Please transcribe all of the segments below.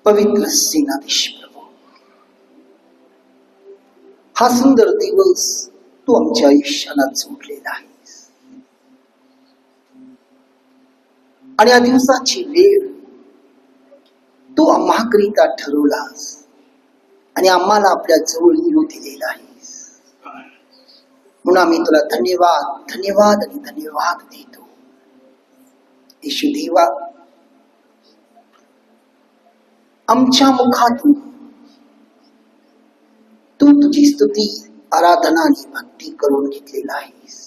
पवित्र सेनाधीश प्रभू, हा सुंदर दिवस तू आमच्या आयुष्याला जोडलेला आहेस आणि या दिवसाची वेळ तू आम्हाकरिता ठरवलास आणि आम्हाला आपल्या जवळ येऊ दिलेला आहेस. म्हणून आम्ही तुला धन्यवाद धन्यवाद आणि धन्यवाद देतो. येशू देवा, आमच्या मुखातून तू तुझी स्तुती आराधना आणि भक्ती करून घेतलेला आहेस.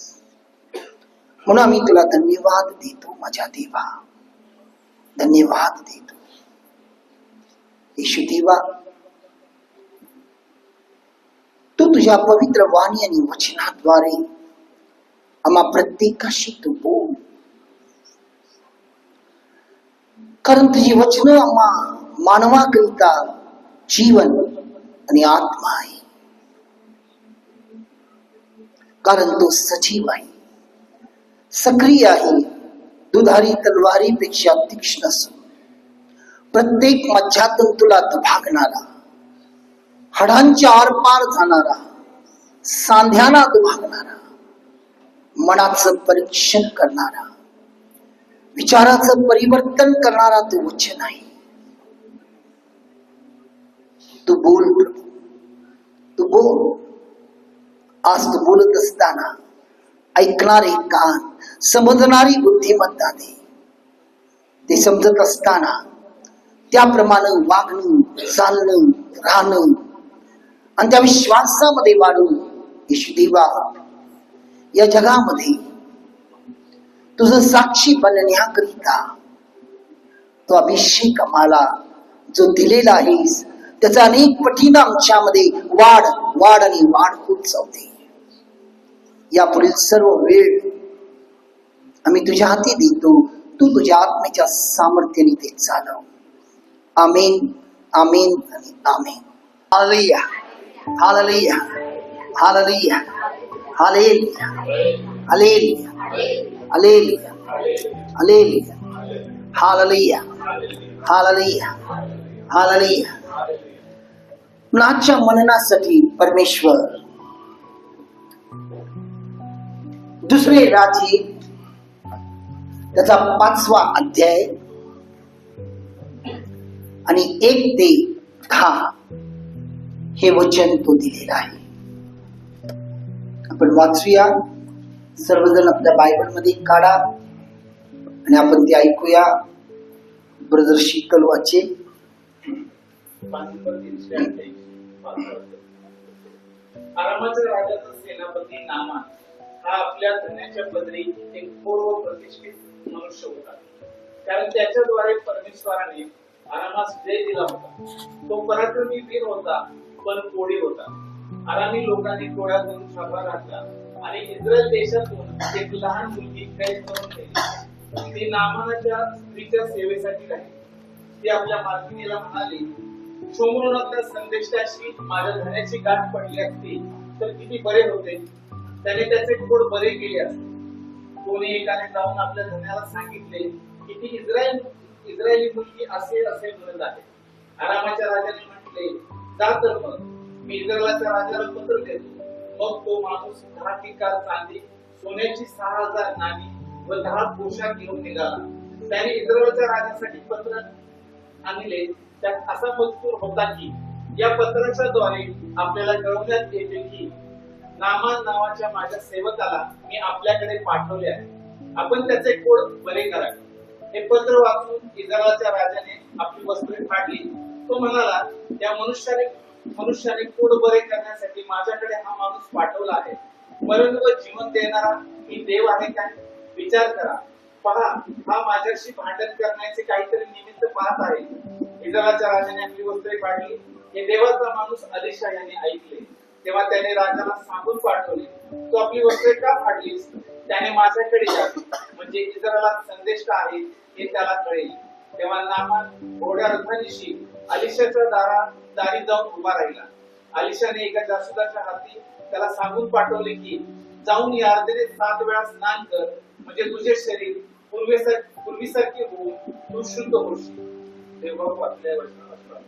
म्हणून आम्ही तुला धन्यवाद देतो माझ्या देवा, धन्यवाद देतो. येशू देवा, तू तुझ्या पवित्र वाणी आणि वचनाद्वारे आम्हा प्रत्येकाशी तू बोल, कारण तुझी वचन आम्हा मानवाकरिता जीवन आणि आत्मा आहे. कारण तो सजीव आहे, सक्रिय आहे, दुधारी तलवारीपेक्षा तीक्ष्ण असून प्रत्येक मज्जातंतूला दुभागणारा, हाडांच्या आरपार जाणारा, सांध्याला दुभागणारा, मनाचं परीक्षण करणारा, विचाराचं परिवर्तन करणारा तो वचन आहे. तू बोल प्रभू, तू बोल. आज तू बोलत असताना ऐकणारे कान, समजणारी बुद्धिमत्ता दे. ते समजत असताना त्याप्रमाणे वागणं, चालणं, राहणं आणि त्या विश्वासामध्ये वाढून येशू देवा, या जगामध्ये तुझं साक्षी बनण्याकरिता तो अभिषेक आम्हाला जो दिलेला आहेस त्याचा अनेक पटीनं आमच्यामध्ये वाढ वाढ आणि वाढ होत जाते. यापुढील सर्व वेळ आम्ही तुझ्या हाती देतो. तू तुझ्या आत्म्याच्या सामर्थ्याने ते चालव. आमेन, आमेन आणि amen. Hallelujah, hallelujah, hallelujah, hallelujah, hallelujah, hallelujah, hallelujah, hallelujah, hallelujah, hallelujah. आजच्या मननासाठी परमेश्वर दुसरे राजे त्याचा 5वा अध्याय आणि 1 ते 10 हे वचन तो दिलेला आहे. आपण वाचूया. सर्वजण आपल्या बायबल मध्ये काढा आणि आपण ते ऐकूया. ब्रदर शीतल वाचे. आरामाच्या राजाचा सेनापती नामान हा आपल्या धन्याच्या पदरी एक पूर्व प्रतिष्ठित मनुष्य होता, कारण त्याच्याद्वारे परमेश्वराने आरामास जय दिला होता. तो पराक्रमी वीर होता, पण कोडी होता. आरामी लोकांनी टोळ्या करून छापा घातला आणि इस्रायल देशातून एक लहान मुलगी कैद करून नेली. ती नामानाच्या स्त्रीच्या सेवेसाठी राहिली. ती आपल्या मालकिनीला म्हणाली, शोमरोनातल्या संदेशाशी माझ्या धन्याची गाठ पडली असती तर किती बरे होते. त्याने त्याचे खोड बरे केले असते. कोणी एकाने जाऊन आपल्या धन्याला सांगितले की ती इस्रायली मुलगी असे असे म्हणत आहे. आरामाच्या राजाने म्हटले, जा तर मग मी इस्रायलाच्या राजाला पत्र देतो. मग तो माणूस 10 ठिकाण चांदी, सोन्याची 6000 नाणी व 10 पोशाख घेऊन निघाला. त्याने इस्रायलच्या राजासाठी पत्र आणले. त्यात असा मजकूर होता की या पत्राच्या द्वारे आपल्याला कळवण्यात येते की नामान नावाच्या माझ्या सेवकाला मी आपल्याकडे पाठवले आहे. आपण त्याचे कोड बरे करावे. हे पत्र वाचून इस्रायलच्या राजाने आपली वस्त्रे फाडली. तो म्हणाला, त्या मनुष्याने कोड बरे करण्यासाठी माझ्याकडे हा माणूस पाठवला आहे. मरण व जीवन देणारा मी देव आहे काय? विचार करा. पहा, हा माझ्याशी भांडण करण्याचे काहीतरी निमित्त पाहत आहे. इस्रायलच्या राजाने आपली वस्त्रे फाडली. हे देवाचा माणूस अलिशा याने ऐकले. तेव्हा त्याने राजाला सांगून पाठवले, तू आपली वस्त्रे का फाडलीस? त्याने माझ्याकडे यावे, म्हणजे इस्रायलात संदेश का आहे हे त्याला कळेल. तेव्हा नामान घोड्या रथानिशी अलिशाच्या दारी जाऊन उभा राहिला. अलिशाने एका जासुदाच्या हाती त्याला सांगून पाठवले की जाऊन यार्देने 7 वेळा स्नान कर, म्हणजे तुझे शरीर पूर्वीसारखे होऊन तू शुद्ध होशील. देव आपल्या वचनाला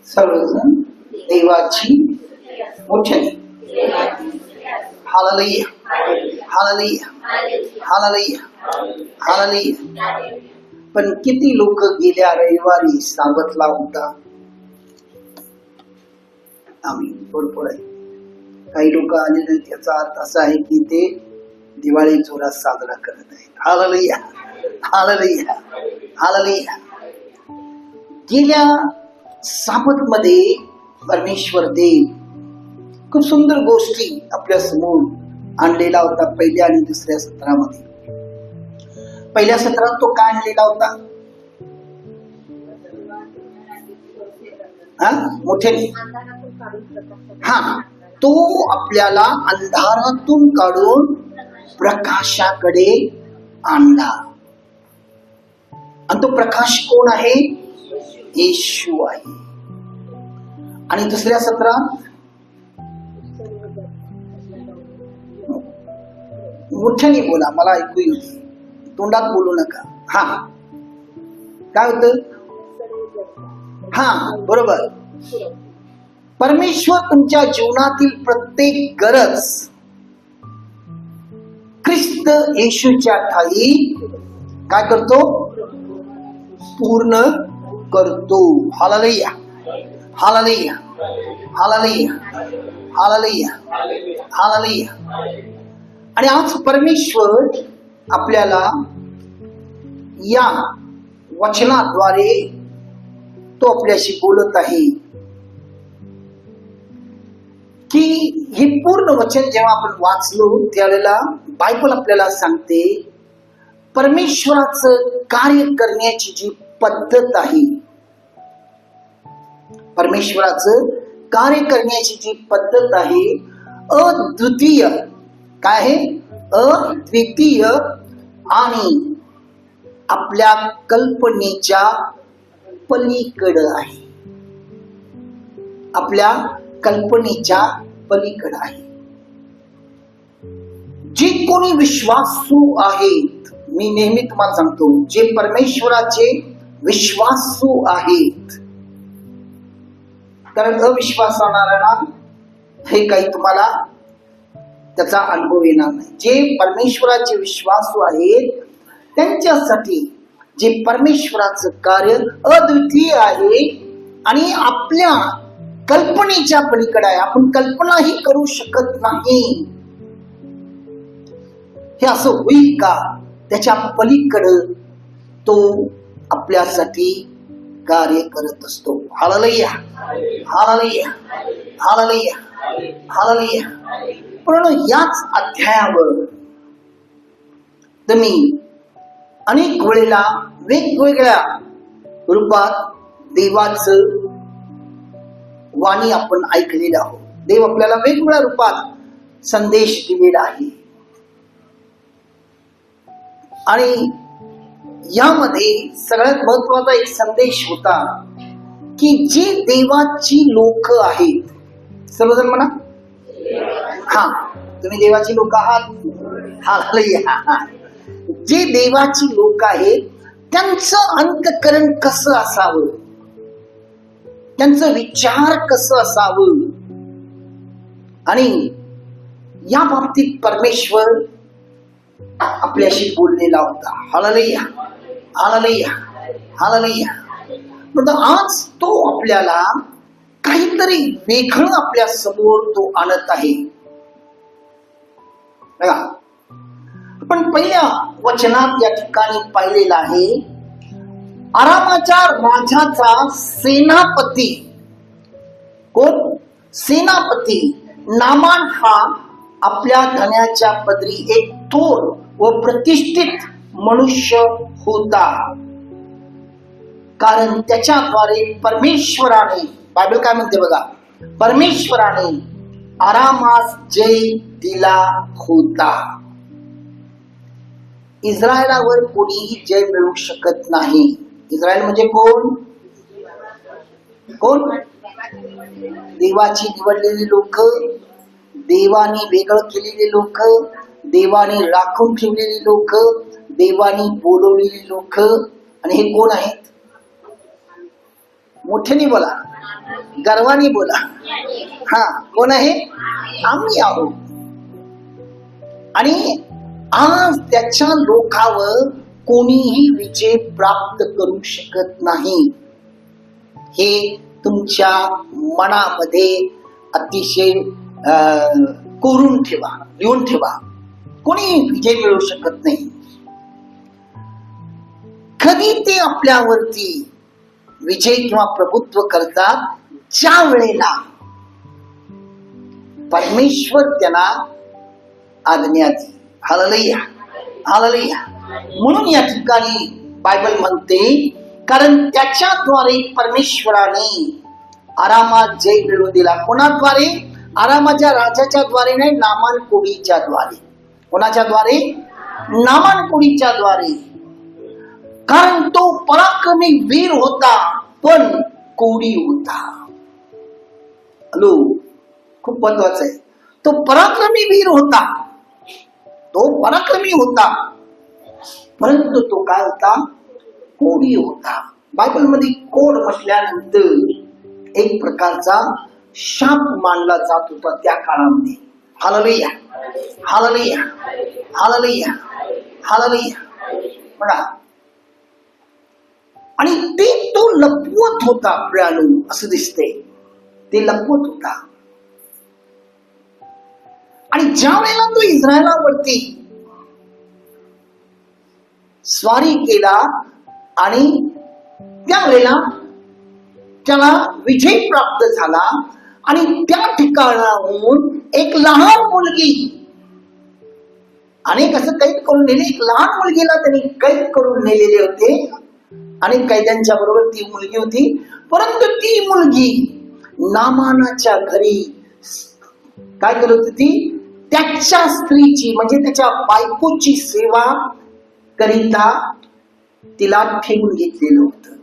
सर्वजण देवाची मोठ्याने हालेलुया, हालेलुया, हालेलुया, हालेलुया. पण किती लोक गेल्या रविवारी साबतला होता? आम्ही भरपूर आहे. काही लोक आले नाही, त्याचा अर्थ असा आहे की ते दिवाळी जोरात साजरा करत आहेत. Hallelujah, hallelujah, hallelujah. गेल्या साबत मध्ये परमेश्वर देव खूप सुंदर गोष्टी आपल्या समोर आणलेला होता. पहिल्या आणि दुसऱ्या सत्रामध्ये. पहिल्या सत्रात तो काय आणलेला होता? मोठ्याने तो आपल्याला अंधारातून काढून प्रकाशाकडे आणला. आणि तो प्रकाश कोण आहे? येशू आहे. आणि दुसऱ्या सत्रात मोठ्याने बोला, मला ऐकू येऊ दे, तोंडात बोलू नका. हा, काय होत? हा, बरोबर. परमेश्वर तुमच्या जीवनातील प्रत्येक गरज ख्रिस्त येशूच्या ठाई काय करतो? पूर्ण करतो. Hallelujah, hallelujah, hallelujah, hallelujah, hallelujah. आणि आज परमेश्वर आपल्याला या वचनाद्वारे तो आपल्याशी बोलत आहे की हे पूर्ण वचन जेव्हा आपण वाचलो त्यावेळेला बायबल आपल्याला सांगते परमेश्वराचं कार्य करण्याची जी पद्धत आहे, परमेश्वराचं कार्य करण्याची जी पद्धत आहे अद्वितीय, काय आहे? अद्वितीय आणि आपल्या कल्पनेच्या पलीकडे आहे. आपल्या कल्पनेच्या पलीकडे आहे. जे कोणी विश्वासू आहेत, मी नेहमी तुम्हाला सांगतो, जे परमेश्वराचे विश्वासू आहेत, कारण अविश्वासाला हे काही तुम्हाला त्याचा अनुभव येणार नाही. जे परमेश्वराचे विश्वासू आहेत त्यांच्यासाठी जे परमेश्वराचं कार्य अद्वितीय आहे आणि आपल्या कल्पनेच्या पलीकडे आहे. आपण कल्पनाही करू शकत नाही हे असं होईल का, त्याच्या पलीकडे तो आपल्यासाठी कार्य करत असतो. Hallelujah, hallelujah, hallelujah, hallelujah. पण याच अध्यायावर तुम्ही अनेक वेळेला वेगवेगळ्या रूपात देवाचं वाणी आपण ऐकलेलं आहोत. देव आपल्याला वेगवेगळ्या रूपात संदेश दिलेला आहे. आणि यामध्ये सगळ्यात महत्वाचा एक संदेश होता की जे देवाची लोक आहेत, सर्वजण म्हणा हा, तुम्ही देवाची लोक आहात. हालेलुया. जे देवाची लोक आहेत त्यांचं अंतःकरण कसं असावं, त्यांचं विचार कसं असावं, आणि या बाबतीत परमेश्वर आपल्याशी बोललेला होता. Hallelujah, hallelujah, hallelujah. पण आज तो आपल्याला काहीतरी वेगळं आपल्या समोर तो आणत आहे. बघा, आपण पहिल्या वचनात या ठिकाणी पाहिलेलं आहे आरामाच्या राजाचा सेनापती कोण? सेनापती नामान हा आपल्या धन्याच्या पदरी एक थोर व प्रतिष्ठित मनुष्य होता, कारण त्याच्याद्वारे परमेश्वराने, बायबल काय म्हणते बघा, परमेश्वराने आरामास जय दिला होता. इस्रायलावर कोणीही जय मिळू शकत नाही. इस्रायल म्हणजे कोण? कोण? देवाची निवडलेली लोक, देवाने वेगळं केलेली लोक, देवाने राखून ठेवलेली लोक, देवाने बोलवलेली लोक. आणि हे कोण आहेत? मोठ्याने बोला, गर्वाने बोला. हा, कोण आहे? आम्ही आहोत. आणि आज त्याच्या लोकावर कोणीही विजय प्राप्त करू शकत नाही. हे तुमच्या मनामध्ये अतिशय कोरून ठेवा, लिहून ठेवा. कोणी विजय मिळवू शकत नाही. कधी ते आपल्यावरती विजय किंवा प्रभुत्व करतात ज्या वेळेला परमेश्वर त्यांना आज्ञा देईल. Hallelujah, hallelujah. म्हणून या ठिकाणी बायबल म्हणते, कारण त्याच्याद्वारे परमेश्वराने आरामात जय मिळवून दिला. कोणाद्वारे? आरामाच्या राजाच्या द्वारे नाही, नामान कोडीच्या द्वारे. कोणाच्या द्वारे? नामान कोडीच्या द्वारे. कारण तो पराक्रमी वीर होता, पण कोडी होता. हॅलो, खूप महत्वाचं आहे. तो पराक्रमी वीर होता, तो पराक्रमी होता, परंतु तो काय होता? कोडी होता. बायबल मध्ये कोड म्हटल्यानंतर एक प्रकारचा शाप मानला जात होता त्या काळामध्ये. Hallelujah, hallelujah, hallelujah, hallelujah. बघा, आणि ते तो लपवत होता. प्रियानो, असं दिसते ते लपवत होता. आणि ज्या वेळेला तो इस्रायलावरती स्वारी केला आणि त्यावेळेला त्याला विजय प्राप्त झाला, आणि त्या ठिकाणाहून एक लहान मुलगी, अनेक असं कैद करून नेले, एक लहान मुलगीला त्यांनी कैद करून नेलेले होते. आणि कैद्यांच्या बरोबर ती मुलगी होती. परंतु ती मुलगी नामानाच्या घरी काय करत होती? त्याच्या स्त्रीची म्हणजे त्याच्या बायकोची सेवा करिता तिला ठेवून घेतलेलं होतं.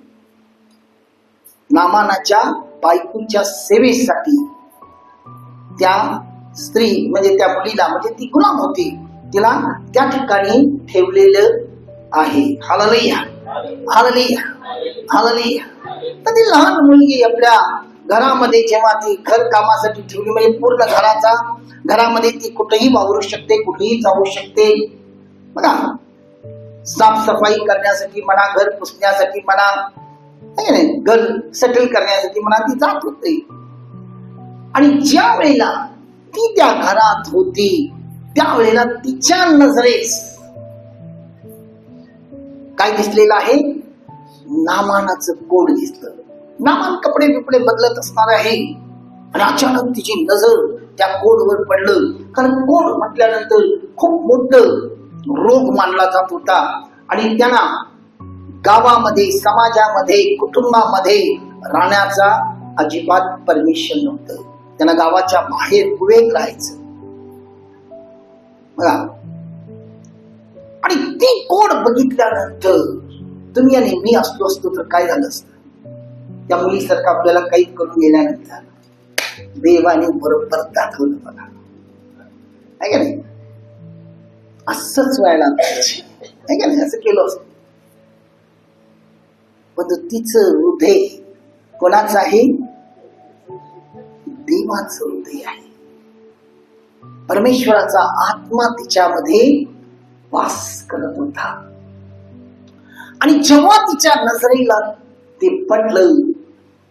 नामानाच्या बायकोच्या सेवेसाठी त्या स्त्री म्हणजे त्या मुलीला, म्हणजे ती गुलाम होती, तिला त्या ठिकाणी ठेवलेलं आहे. Hallelujah, hallelujah, hallelujah. तर ती लहान मुलगी आपल्या घरामध्ये जेव्हा ती घर कामासाठी ठेवली, म्हणजे पूर्ण घरामध्ये ती कुठेही वावरू शकते, कुठेही जाऊ शकते. बघा, साफसफाई करण्यासाठी म्हणा, घर पुसण्यासाठी म्हणा, घर सेटल करण्यासाठी म्हणा, ती जात होती. आणि ज्या वेळेला ती त्या घरात होती त्यावेळेला तिच्या नजरेस काय दिसलेलं आहे? नामानाचं कोड दिसलं. नामान कपडे बिपडे बदलत असणार आहे, आणि अचानक तिची नजर त्या कोडवर पडलं. कारण कोड म्हटल्यानंतर खूप मोठं रोग मानला जात होता, आणि त्यांना गावामध्ये, समाजामध्ये, कुटुंबामध्ये राहण्याचा अजिबात परमिशन नव्हतं. त्यांना गावाच्या बाहेर कुवेत राहायचं. बघा, आणि ती कोड बघितल्यानंतर तुम्ही आणि मी असतो तर काय झालं असतं? त्या मुलीसारखं आपल्याला काही करून गेल्यानंतर देवाने बरोबर दाखवलं. बघा, आहे का नाही? असंच व्हायला पाहिजे, आहे का नाही? असं केलं असतं. पण तिचं हृदय कोणाचं आहे? देवाचं हृदय आहे. परमेश्वराचा आत्मा तिच्यामध्ये वास करत होता. आणि जेव्हा तिच्या नजरेला ते पडलं,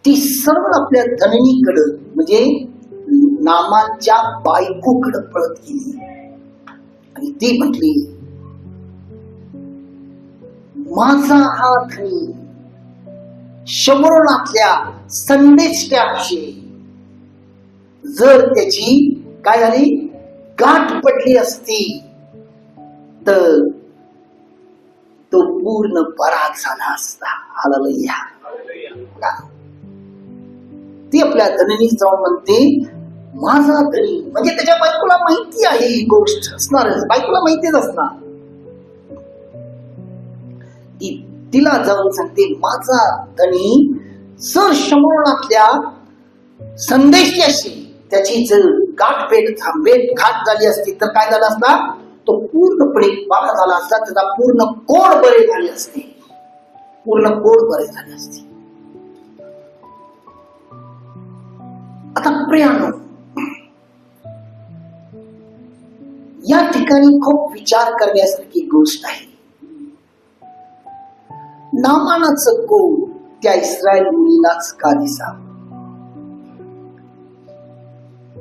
ती सरळ आपल्या धननीकडं म्हणजे नामाच्या बायकोकडे पळत गेली, आणि ती म्हटली, माझा हा धनी शमरोनातल्या संदेष्ट्याची जर त्याची काय झाली गाठ पडली असती तर तो पूर्ण पराग झाला असता. हालेलुया. ती आपल्या धनीने जाऊन म्हणते, माझा धनी, म्हणजे त्याच्या बायकोला माहिती आहे ही गोष्ट असणार, बायकोला माहितीच असणार. तिला जाऊन सांगते, माझा धनी सर शमरोनातल्या संदेशाशी त्याची जर घाट झाली असती तर काय झालं असता? तो पूर्णपणे बरा झाला असता, त्याचा पूर्ण कोड बरे झाले असते, पूर्ण कोड बरे झाले असते. आता प्रियानो, या ठिकाणी खूप विचार करण्यासारखी गोष्ट आहे. नामानाचं कोण त्या इस्रायल मुलीलाच का दिसावं?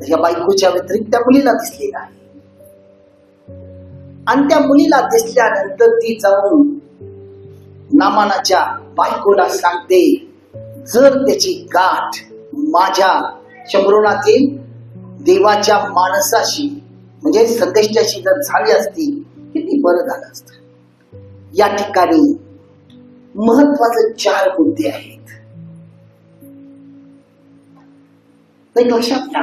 या बायकोच्या व्यतिरिक्त त्या मुलीला दिसलेला आहे. आणि त्या मुलीला दिसल्यानंतर ती जाऊन नामानाच्या बायकोला सांगते, जर त्याची गाठ माझ्या शंभरोणातील देवाच्या माणसाशी म्हणजे संदेशाशी जर झाली असती किती बरं झालं असत. या ठिकाणी महत्वाचे 4 मुद्दे आहेत. लक्षात घ्या.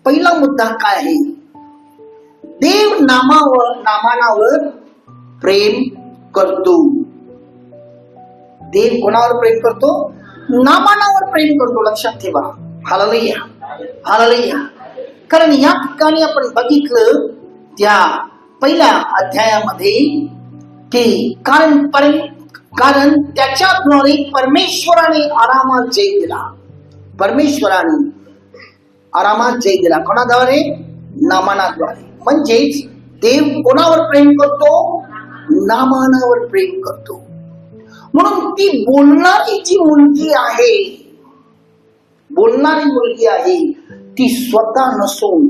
पहिला मुद्दा काय आहे? देव नामानावर प्रेम करतो. देव कोणावर प्रेम करतो? नामानावर प्रेम करतो. लक्षात ठेवा. Hallelujah, hallelujah. कारण या ठिकाणी आपण बघितलं त्या पहिल्या अध्यायामध्ये की कारण त्याच्याद्वारे परमेश्वराने आरामात जय दिला. परमेश्वराने आरामात जय दिला. कोणाद्वारे? नामानाद्वारे. म्हणजेच देव कोणावर प्रेम करतो? नामानावर प्रेम करतो. म्हणून ती बोलणारी जी मुलगी आहे, बोलणारी मुलगी आहे, ती स्वतः नसून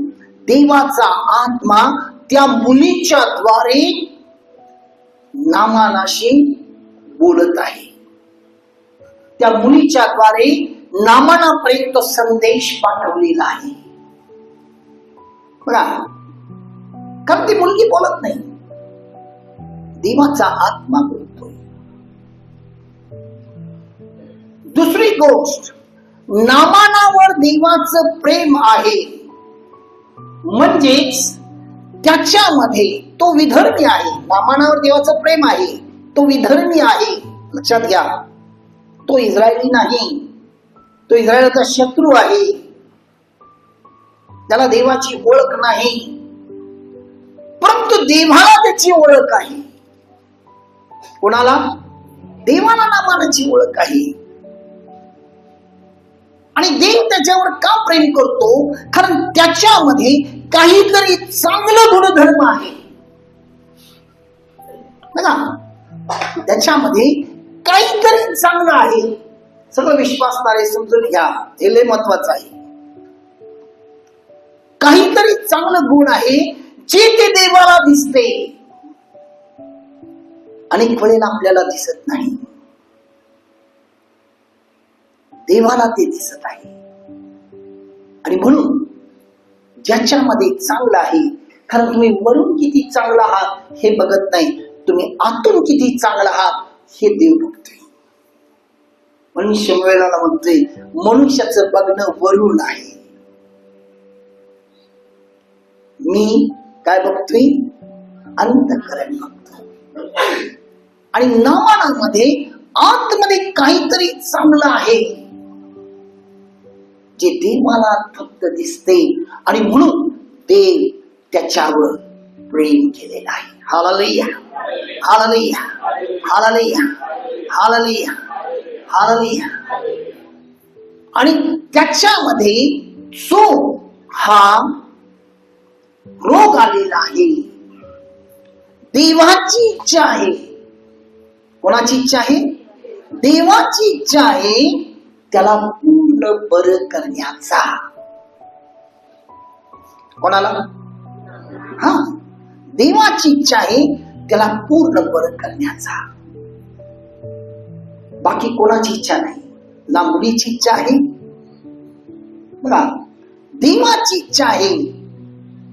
देवाचा आत्मा त्या मुलीच्या द्वारे नामानाशी बोलत आहे. त्या मुलीच्या द्वारे नामानापर्यंत संदेश पाठवलेला आहे. बघा, कारण ती मुलगी बोलत नाही, देवाचा आत्मा बोलतोय. दुसरी गोष्ट, नामानावर देवाचं प्रेम आहे. म्हणजेच त्याच्यामध्ये तो विधर्मी आहे. नामानावर देवाचं प्रेम आहे, तो विधर्मी आहे. लक्षात घ्या. तो इस्रायली नाही, तो इस्रायलचा शत्रू आहे. त्याला देवाची ओळख नाही, परंतु देवाला त्याची ओळख आहे. कोणाला? देवाला नामानाची ओळख आहे. आणि देव त्याच्यावर का प्रेम करतो? कारण त्याच्यामध्ये काहीतरी चांगलं गुणधर्म आहे. बघा, त्याच्यामध्ये काहीतरी चांगलं आहे. सगळं विश्वासणारे समजून घ्या, हे लय महत्वाचं आहे. काहीतरी चांगलं गुण आहे जे ते देवाला दिसते. अनेक वेळेला आपल्याला दिसत नाही, देवाला ते दिसत आहे. आणि म्हणून ज्याच्यामध्ये चांगलं आहे, कारण तुम्ही वरून किती चांगला आहात हे बघत नाही, तुम्ही आतून किती चांगला आहात हे देव बघतोय. म्हणून शमूएलाला म्हणतोय, मनुष्याचं बघणं वरून आहे, मी काय बघतोय? अंतःकरण बघतो. आणि नामानामध्ये आतमध्ये काहीतरी चांगलं आहे जे देवाला फक्त दिसते. आणि म्हणून देव त्याच्यावर प्रेम केलेलं आहे. Hallelujah, hallelujah, hallelujah, hallelujah, hallelujah. आणि त्याच्यामध्ये जो हा रोग आलेला आहे, देवाची इच्छा आहे. कोणाची इच्छा आहे? देवाची इच्छा आहे त्याला पूर्ण बरं करण्याचा. कोणाला? हा, देवाची इच्छा आहे त्याला पूर्ण बरं करण्याचा. बाकी कोणाची इच्छा नाही. ना मुलीची इच्छा आहे, बघा, देवाची इच्छा आहे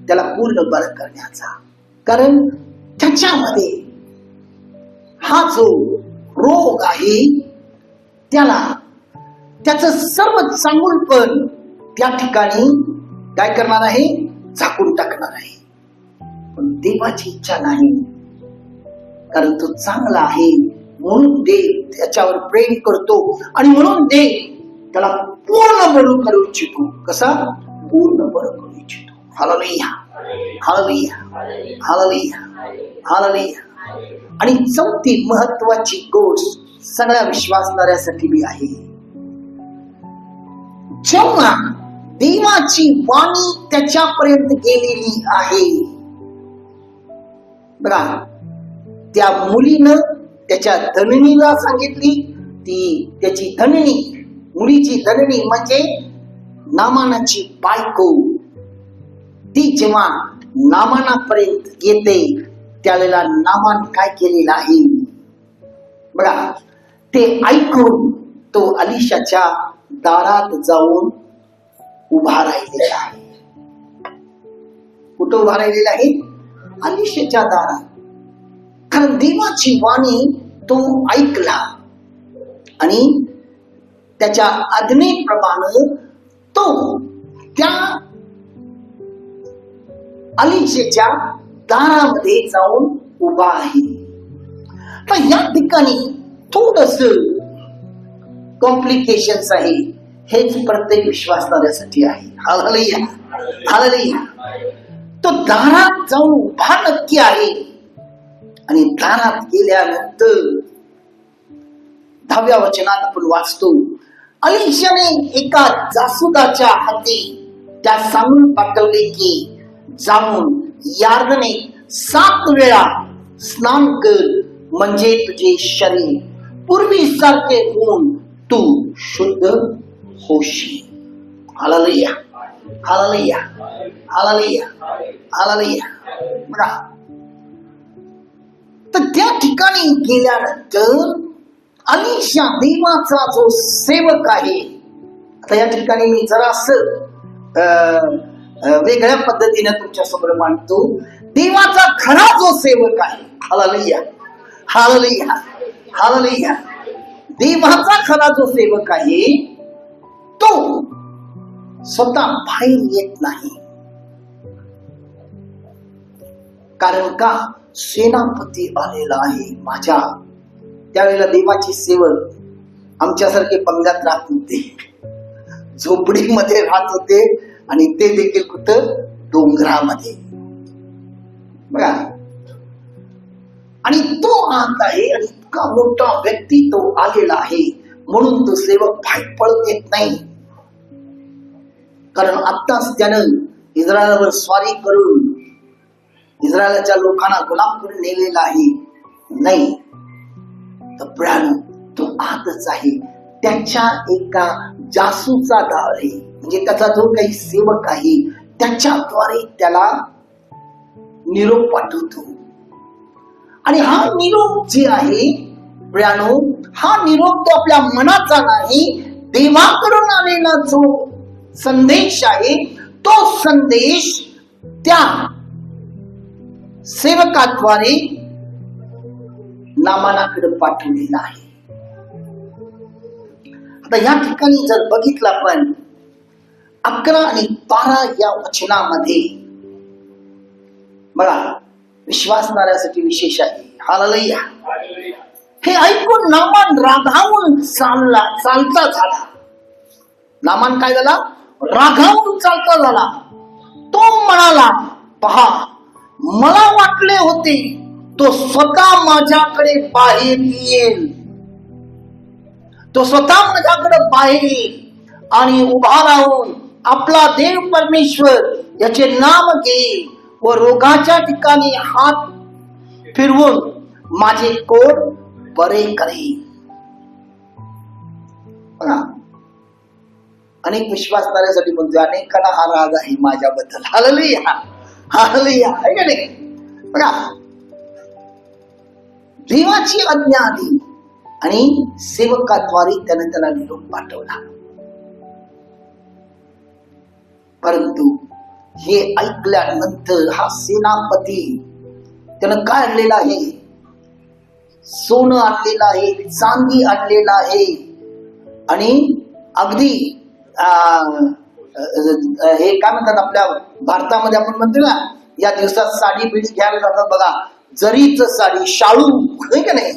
त्याला पूर्ण बरं करण्याचा. कारण त्याच्यामध्ये हा जो रोग आहे त्याला त्याचं सर्व चांगुलपण त्या ठिकाणी काय करणार आहे? झाकून टाकणार आहे. पण देवाची इच्छा नाही, कारण तो चांगला आहे. म्हणून देव त्याच्यावर प्रेम करतो आणि म्हणून देव त्याला पूर्ण बरं करू इच्छितो. कसा? पूर्ण बरं करू इच्छितो. Hallelujah, hallelujah, hallelujah, hallelujah. आणि चौथी महत्वाची गोष्ट सगळ्या विश्वासणाऱ्यासाठी बी आहे. जेव्हा देवाची वाणी त्याच्यापर्यंत गेलेली आहे. बघा, त्या मुलीनं त्याच्या धनणीला सांगितली, ती त्याची धनणी, मुलीची धनणी म्हणजे नामानाची बायको, ती जेव्हा नामानापर्यंत येते त्यावेळेला नामान काय केलेलं आहे बघा, ते ऐकून तो अलिशाच्या दारात जाऊन उभा राहिलेला आहे. कुठं उभा राहिलेला आहे? अलिशाच्या दारात. कारण देवाची वाणी तो ऐकला आणि त्याच्या आज्ञेप्रमाणे तो त्या अलिशेच्या दारामध्ये जाऊन उभा आहे. तर या ठिकाणी थोडस कॉम्प्लिकेशन्स आहे. हेच प्रत्येक विश्वासणाऱ्यासाठी आहे. Hallelujah, hallelujah. तो दारात जाऊन उभा नक्की आहे आणि दारात गेल्यानंतर 10व्या वचनात आपण वाचतो, अलिशाने एका जासुदाच्या हाती त्या सांगून पाठवले की जाऊन यार्दने 7 वेळा स्नान कर, म्हणजे तुझे शरीर पूर्वीसारखे होऊन तू शुद्ध होशील. Hallelujah, hallelujah, hallelujah, hallelujah. बघा, तर त्या ठिकाणी गेल्यानंतर अलिशा देवाचा जो सेवक आहे, आता या ठिकाणी मी जरास वेगळ्या पद्धतीने तुमच्या समोर मांडतो. देवाचा खरा जो सेवक आहे, हालेलुया, हालेलुया, हालेलुया. देवाचा खरा जो सेवक आहे तो स्वतः बाहेर येत नाही. कारण का? सेनापती आलेला आहे माझ्या. त्यावेळेला देवाचे सेवक आमच्यासारखे पंगत राहत होते, झोपडीमध्ये राहत होते आणि ते देखील कुठं? डोंगरामध्ये. बघा, आणि तो आत आहे आणि इतका मोठा व्यक्ती तो आलेला आहे म्हणून तो सेवक बाहेर पळत येत नाही. कारण आत्ताच त्यानं इस्रायलवर स्वारी करून इस्रायलच्या लोकांना गुलाम करून नेलेला आहे. नाही, तर तो आतच आहे. त्याच्या एका जासूचा डाळ आहे, म्हणजे त्याचा जो काही सेवक आहे त्याच्याद्वारे त्याला निरोप पाठवतो. आणि हा निरोप जे आहे प्रियानो, हा निरोप तो आपल्या मनाचा नाही, देवाकडून आलेला जो संदेश आहे तो संदेश त्या सेवकाद्वारे नामानाकडे पाठवलेला आहे. आता या ठिकाणी जर बघितलं आपण 11 आणि 12 या वचनामध्ये बघा, विश्वासणाऱ्यासाठी विशेष आहे. हालेलुया. हे ऐकून नामान रागावून चालता झाला. नामान काय झाला? रागावून चालता झाला. तो म्हणाला, पहा, मला वाटले होते तो स्वतः माझ्याकडे बाहेर येईल, तो स्वतः माझ्याकडे बाहेर येईल आणि उभा राहून आपला देव परमेश्वर याचे नाम घेईल व रोगाच्या ठिकाणी हात फिरवून माझे कोड बरे करेल. अनेक विश्वासणाऱ्यासाठी म्हणतो, अनेकांना हा राग आहे माझ्याबद्दल. हालेलुया, हालेलुया, आहे का नाही? बघा, देवाची आज्ञा आली आणि सेवकाद्वारे त्याने त्याला निरोप पाठवला. परंतु हे ऐकल्यानंतर हा सेनापती त्यानं काय आणलेला आहे? सोनं आणलेलं आहे, चांदी आणलेला आहे आणि अगदी हे काय म्हणतात, आपल्या भारतामध्ये आपण म्हणतो ना, या दिवसात साडी बिडी घ्यायला जातात बघा, जरीच साडी, शाळू, आहे का नाही?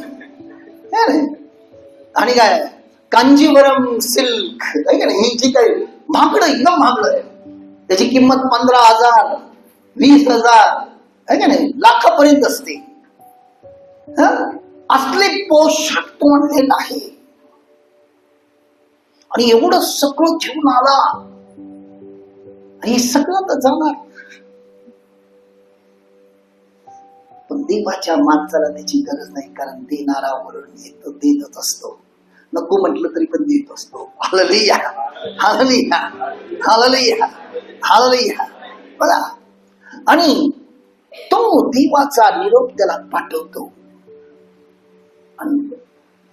आणि काय कांजीवरम सिल्क, आहे का नाही? ही जी काही महागडं, एकदम महागडं आहे, त्याची किंमत 15,000, 20,000, आहे का नाही, लाखापर्यंत असते. असले पोशाख तो आणलेला आहे आणि एवढं सगळं घेऊन आला. हे सगळं तर जाणार, पण देवाच्या माणसाला त्याची गरज नाही, कारण देणारा वरून येतो, देतच असतो. नको म्हटलं तरी पण देत असतो. Hallelujah, hallelujah, hallelujah, hallelujah. बघा, आणि तो देवाचा निरोप त्याला पाठवतो. आणि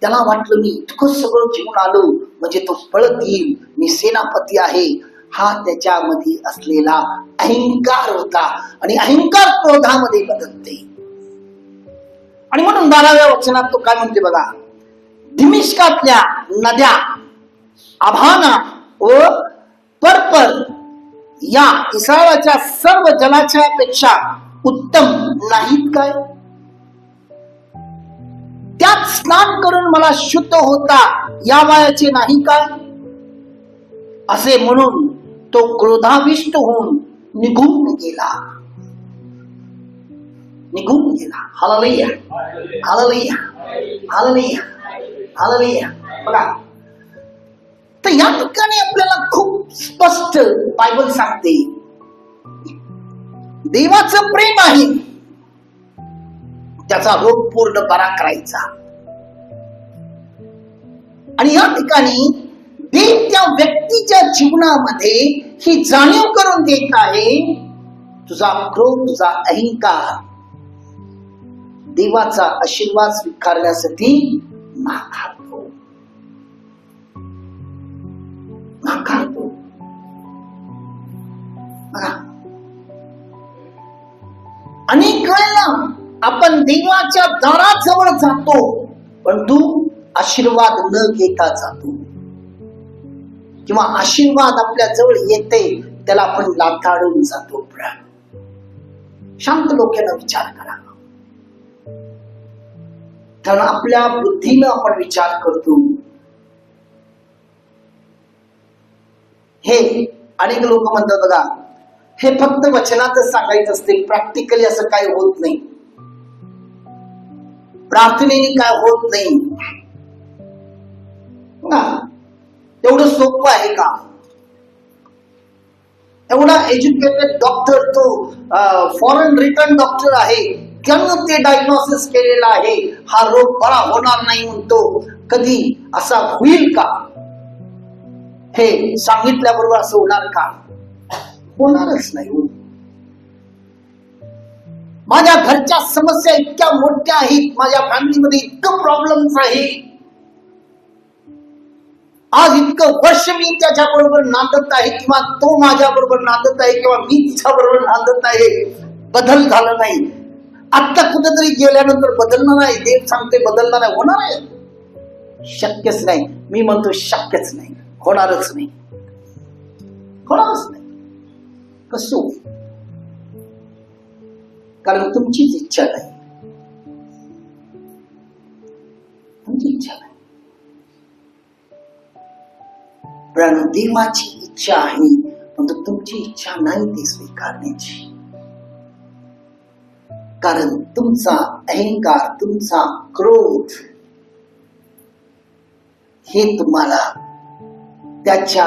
त्याला वाटलं मी इतकं सगळं घेऊन आलो म्हणजे तो पळत येईल, मी सेनापती आहे. हा त्याच्यामध्ये असलेला अहंकार होता, आणि अहंकार क्रोधामध्ये बदलते. आणि म्हणून 12व्या वचनात तो काय म्हणते बघा, दिमिश्कातल्या नद्या अभाना व पर्पर या इस्रायलाच्या सर्व जलाच्या पेक्षा उत्तम नाहीत काय? त्यात स्नान करून मला शुद्ध होता या वयाचे नाही काय? असे म्हणून तो क्रोधाविष्ट होऊन निघून गेला. Hallelujah, hallelujah, hallelujah, hallelujah. बघा, तर या ठिकाणी आपल्याला खूप स्पष्ट बायबल सांगते, देवाचं प्रेम आहे त्याचा रोग पूर्ण बरा करायचा. आणि या ठिकाणी देव त्या व्यक्तीच्या जीवनामध्ये ही जाणीव करून देत आहे, तुझा क्रोध, तुझा अहंकार देवाचा आशीर्वाद स्वीकारण्यासाठी नाकारतो. अनेक वेळेला आपण देवाच्या दाराजवळ जातो, परंतु आशीर्वाद न घेता जातो, किंवा आशीर्वाद आपल्या जवळ येते त्याला आपण लाथाडून जातो. शांत डोक्यानं विचार करा, कारण आपल्या बुद्धीनं आपण विचार करतो. हे अनेक लोक म्हणतात बघा, हे फक्त वचनातच सांगायचं असते, प्रॅक्टिकली असं काही होत नाही, प्रार्थनेने काय होत नाही. एवढं सोपं आहे का? एवढा एज्युकेटेड डॉक्टर, तो फॉरेन रिटर्न डॉक्टर आहे, त्यानं ते डायग्नोसिस केलेलं आहे, हा रोग बरा होणार नाही म्हणतो. कधी असा होईल का? हे सांगितल्याबरोबर असं होणार का? होणारच नाही. माझ्या घरच्या समस्या इतक्या मोठ्या आहेत, माझ्या फॅमिलीमध्ये इतकं प्रॉब्लेम्स आहे, आज इतकं वर्ष मी त्याच्या बरोबर नांदत आहे, किंवा तो माझ्या बरोबर नांदत आहे, किंवा मी तिच्या बरोबर नांदत आहे, बदल झाला नाही. आता कुठेतरी गेल्यानंतर बदलणार आहे, देव सांगते बदलणार आहे, होणार आहे? शक्यच नाही. मी म्हणतो शक्यच नाही, होणारच नाही, होणारच नाही. कसं होईल? कारण तुमचीच इच्छा नाही, तुमची इच्छा नाही. पण देवाची इच्छा आहे, परंतु तुमची इच्छा नाही ती स्वीकारण्याची. कारण तुमचा अहंकार, तुमचा क्रोध हे तुम्हाला त्याच्या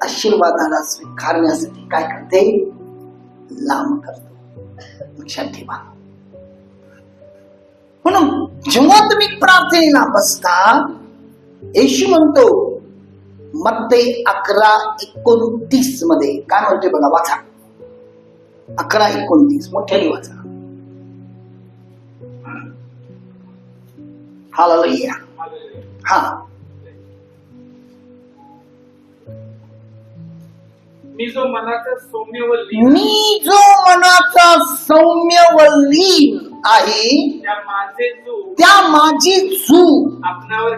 आशीर्वादाला स्वीकारण्यासाठी काय करते? लांब करतो. लक्षात ठेवा. म्हणून जेव्हा तुम्ही प्रार्थनेला बसता, येशू म्हणतो मत्ते 11:29 मध्ये काय म्हणते बघा, वाचा. 11:29 मोठ्याने वाचा. हालेलुया. हा, मी जो मनाचा सौम्य व लीन आहे, त्या माझे जू आपणावर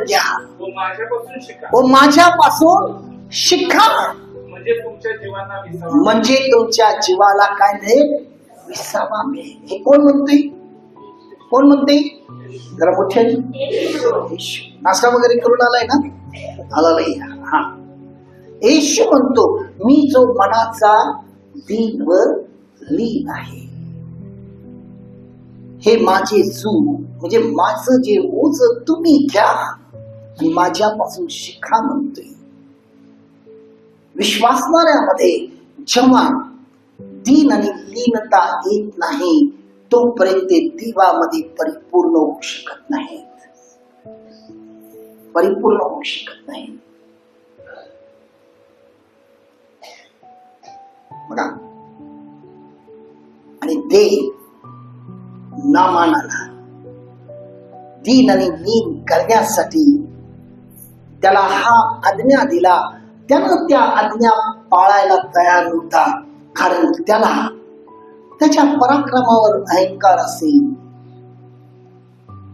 घ्या व माझ्यापासून शिका. व माझ्यापासून शिका. म्हणजे तुमच्या जीवाला विसावा, म्हणजे तुमच्या जीवाला काय मिळेल? विसावा मिळेल. हे कोण म्हणते? कोण म्हणते? जरा मोठ्याने. नाश्ता वगैरे करून आलाय ना? आला. हा, येशू म्हणतो मी जो मनाचा दीन व लीन आहे, हे माझे जू, म्हणजे माझं जे ओझ तुम्ही घ्या आणि माझ्यापासून शिका म्हणतोय. विश्वासणाऱ्यामध्ये जेव्हा दीन आणि लीनता येत नाही तोपर्यंत ते देवामध्ये परिपूर्ण होऊ शकत नाहीत, परिपूर्ण होऊ शकत नाही. बघा, आणि देव नामानाला दीन आणि लीन करण्यासाठी त्याला हा आज्ञा दिला. त्यानं त्या आज्ञा पाळायला तयार नव्हता, कारण त्याला त्याच्या पराक्रमावर अहंकार असेल.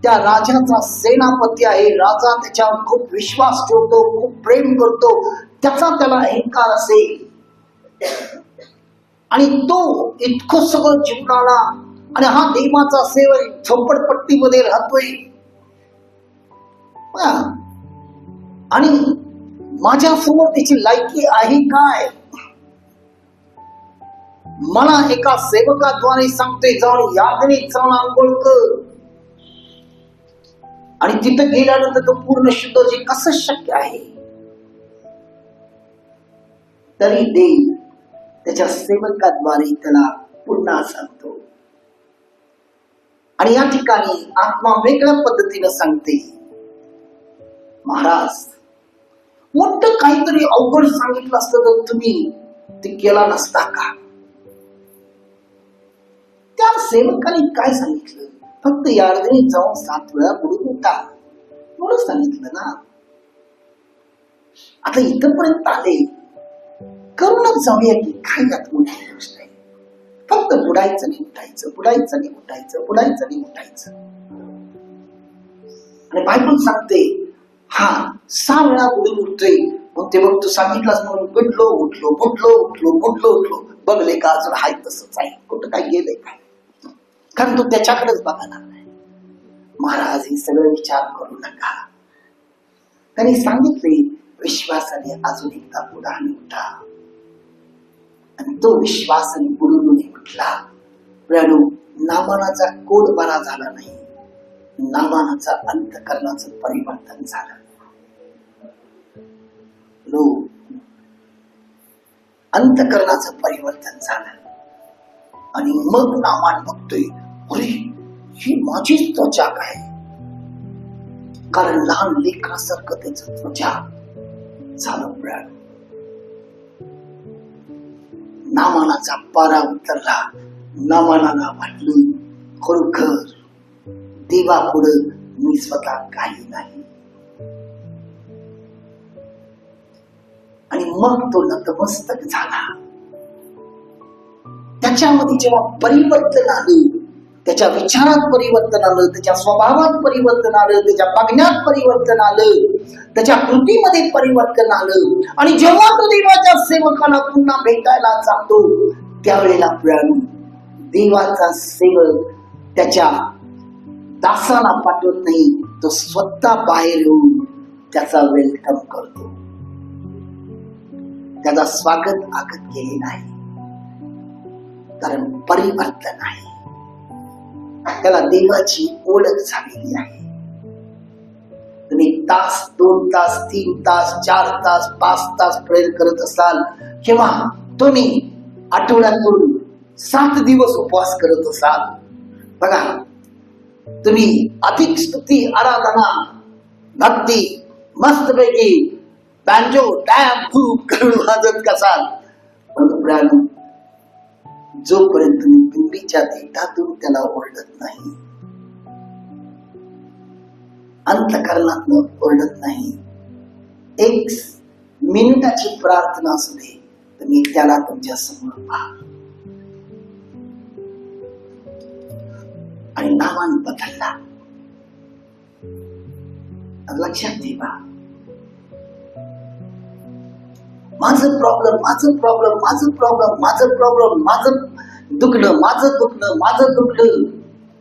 त्या राजाचा सेनापती आहे, राजा त्याच्यावर खूप विश्वास ठेवतो, खूप प्रेम करतो, त्याचा त्याला अहंकार असेल. आणि तो इतकं सगळं जिंकणारा आणि हा देवाचा सेवक झोपडपट्टीमध्ये राहतोय. आणि माझ्या समोर त्याची लायकी आहे काय? मला एका सेवकाद्वारे सांगते जाऊन यादनीत जाऊन आंघोळ कर, आणि तिथं गेल्यानंतर तो पूर्ण शुद्ध होईल. कसं शक्य आहे? तरी देव त्याच्या सेवकाद्वारे त्याला पुन्हा सांगतो. आणि या ठिकाणी आत्मा वेगळ्या पद्धतीने सांगते, महाराज मोठं काहीतरी अवघड सांगितलं असतं तर तुम्ही ते केला नसता का? त्या सेवकाने काय सांगितलं? फक्त यार्दनीत जाऊन 7 वेळा बुडून उठा एवढं सांगितलं ना. आता इथपर्यंत आले, करूनच जाऊया की, काय यात मोठी गोष्ट आहे? फक्त बुडायचं नाही उठायचं, बुडायचं नाही उठायचं, बुडायचं नाही उठायचं. आणि बायबल सांगते हा 6 वेळा बुडून उठतोय. मग ते बघ, तू सांगितलंस म्हणून बुडलो उठलो, बुडलो उठलो, बुडलो उठलो. बघले का अजून हाय तसंच आहे, कुठं काय गेलंय काय? कारण तो त्याच्याकडेच बघायला नाही. महाराज हे सगळं विचार करू नका. त्यांनी सांगितले विश्वासाने अजून एकदा बुडा आणि उठा. आणि तो विश्वासाने बुडून उठला. प्रियानो, नामानाचा कोड बरा झाला नाही, नामानाचा अंतःकरणाचं परिवर्तन झालं. अंतःकरणाचं परिवर्तन झालं. आणि मग नामान बघतोय, अरे ही माझीच त्वचा काय? कारण लहान लेकरासारखं त्याचं त्वचा झालं. नामानाचा पारा उतरला. नामानाला वाटलं खरोखर देवापुढं मी स्वतः काही नाही. आणि मग तो नतमस्तक झाला. त्याच्यामध्ये जेव्हा परिवर्तन आलं, त्याच्या विचारात परिवर्तन आलं, त्याच्या स्वभावात परिवर्तन आलं, त्याच्या बघण्यात परिवर्तन आलं, त्याच्या कृतीमध्ये परिवर्तन आलं. आणि जेव्हा तो देवाच्या सेवकाला पुन्हा भेटायला जातो त्यावेळेला देवाचा सेवक त्याच्या दासाला पाठवत नाही, तो स्वतः बाहेर येऊन त्याचा वेलकम करतो. त्याचा स्वागत आगत केले नाही, कारण परिवर्तन आहे. त्याला देवाची ओळख झालेली आहे. तुम्ही तास, 2 तास, 3 तास, 4 तास, 5 तास प्रेयर करत असाल, किंवा तुम्ही आठवड्यातून 7 दिवस उपवास करत असाल, बघा तुम्ही अधिक स्तुती, आराधना, भक्ती मस्तपैकी बँजो टॅप खूप करून वाजत असाल, पण जोपर्यंत तुम्ही पिंडीच्या देठातून त्याला ओरडत नाही, अंतःकरणातून ओरडत नाही, 1 मिनिटाची प्रार्थना असू दे, तुम्ही त्याला तुमच्या समोर पहा. आणि नामान बदलला. लक्षात ठेवा, माझं प्रॉब्लेम, माझं प्रॉब्लेम, माझं प्रॉब्लेम, माझं प्रॉब्लेम, माझं दुखणं, माझं दुखणं, माझं दुखणं,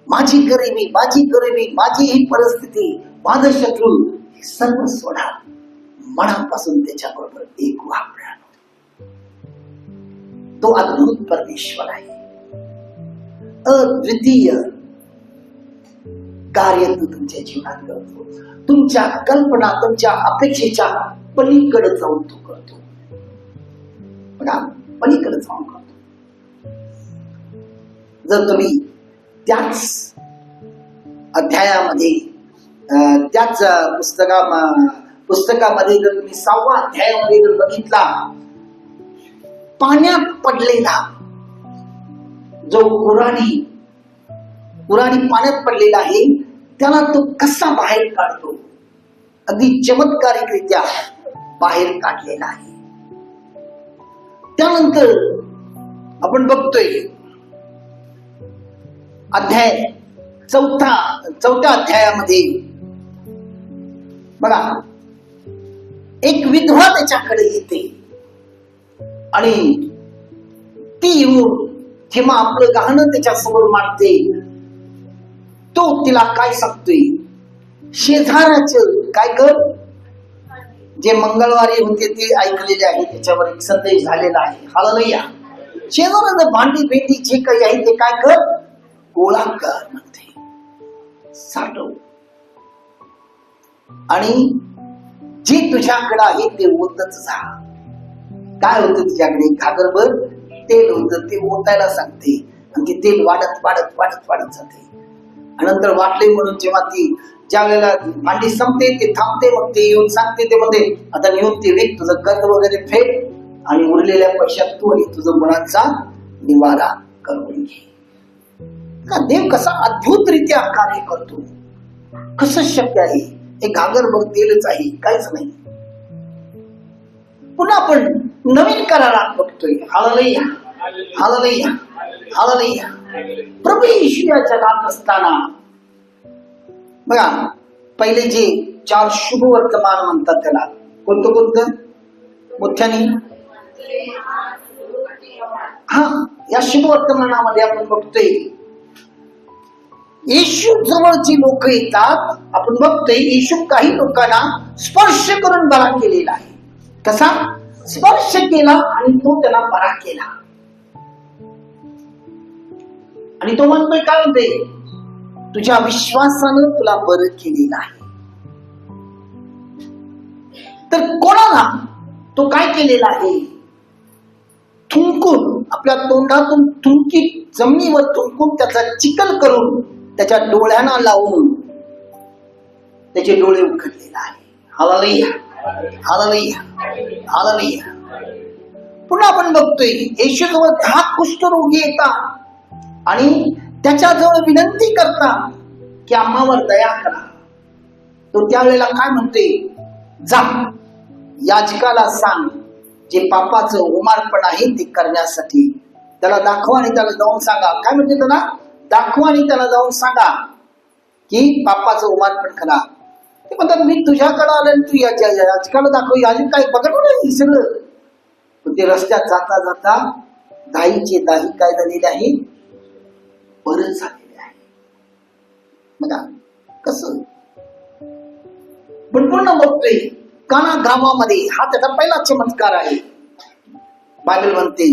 माझी गरिबी, माझी गरिबी, माझी ही परिस्थिती, माझं शत्रू, हे सर्व सोडा. मनापासून त्याच्याबरोबर एक व्हा. तो अद्भुत परमेश्वर आहे, अद्वितीय कार्य तो तुमच्या जीवनात करतो. तुमच्या कल्पना, तुमच्या अपेक्षेच्या पलीकडे जाऊन तो करतो. बघा पलीकडे जाऊन करतो. जर तुम्ही त्याच अध्यायामध्ये त्याच पुस्तकामध्ये जर तुम्ही 6व्या अध्यायामध्ये जर बघितला, पाण्यात पडलेला जो कुऱ्हाडी पाण्यात पडलेला आहे त्याला तो कसा बाहेर काढतो, अगदी चमत्कारिकरित्या बाहेर काढलेला आहे. त्यानंतर आपण बघतोय चौथ्या अध्यायामध्ये बघा, एक विधवा त्याच्याकडे येते आणि ती येऊन जेव्हा आपलं गहाणं त्याच्या समोर मांडते, तो तिला काय सांगतोय, शेजाराचं काय कर, जे मंगळवारी होते ते ऐकलेले आहे, त्याच्यावर एक संदेश झालेला आहे. हालेलुया. शेजाराचं भांडी भेंडी जे काही आहे ते काय कर, गोळा कर म्हणते, साठव, आणि जे तुझ्याकडे आहे ते ओतच जा. काय होतं तुझ्याकडे, घागरभर तेल होतं, ते ओतायला सांगते आणि ते तेल वाढत वाढत वाढत वाढत जाते. आणि नंतर वाटले म्हणून जेव्हा ती ज्या वेळेला भांडी संपते ते थांबते, मग ते येऊन सांगते, ते मध्ये आता नेऊन ते विक, तुझं कर्ज वगैरे फेड आणि उरलेल्या पैशात तू आणि तुझं मुलांचा निवारा करून घे. देव कसा अद्भुतरित्या कार्य करतो, कसं शक्य आहे. हे घागरभर तेलच आहे, काहीच नाही. पुन्हा आपण नवीन करारात बघतोय. Hallelujah, hallelujah, hallelujah. प्रभू येशू या जगात असताना बघा, पहिले जे 4 शुभ वर्तमान म्हणतात त्याला कोणतं मोठ्याने, हा, या शुभ वर्तमानामध्ये आपण बघतोय येशू जवळची लोक येतात. आपण बघतोय येशू काही लोकांना स्पर्श करून बरा केलेला आहे. कसा स्पर्श केला आणि तो त्याला बरा केला. आणि तो म्हणतोय, काय म्हणते, तुझ्या विश्वासानं तुला बरं केलेलं आहे. तर कोणाला तो काय केलेला आहे, थुंकून, आपल्या तोंडातून थुंकी जमिनीवर थुंकून त्याचा चिखल करून त्याच्या डोळ्यांना लावून त्याचे डोळे उघडलेले आहे. Hallelujah, hallelujah, hallelujah. पुन्हा आपण बघतोय येशूजवळ 10 कुष्ठरोगी येतात आणि त्याच्याजवळ विनंती करतात की आम्हावर दया करा. तो त्यावेळेला काय म्हणते, जा याजकाला सांग जे पापाचं उमारपण आहे ते करण्यासाठी. त्याला दाखवा आणि त्याला जाऊन सांगा. काय म्हणते, त्याला दाखवा आणि त्याला जाऊन सांगा की पापाचं उमारपण करा. ते म्हणतात, मी तुझ्याकडे आलो तू याजकाला दाखव. याजक काय बघा सगळं. पण ते रस्त्यात जाता जाता 10चे 10 काय झालेले आहे, बरं झालेले आहे. बघा कसं. पण पूर्ण बघतोय काना गावामध्ये, हा त्याचा पहिला चमत्कार आहे बायबल म्हणते.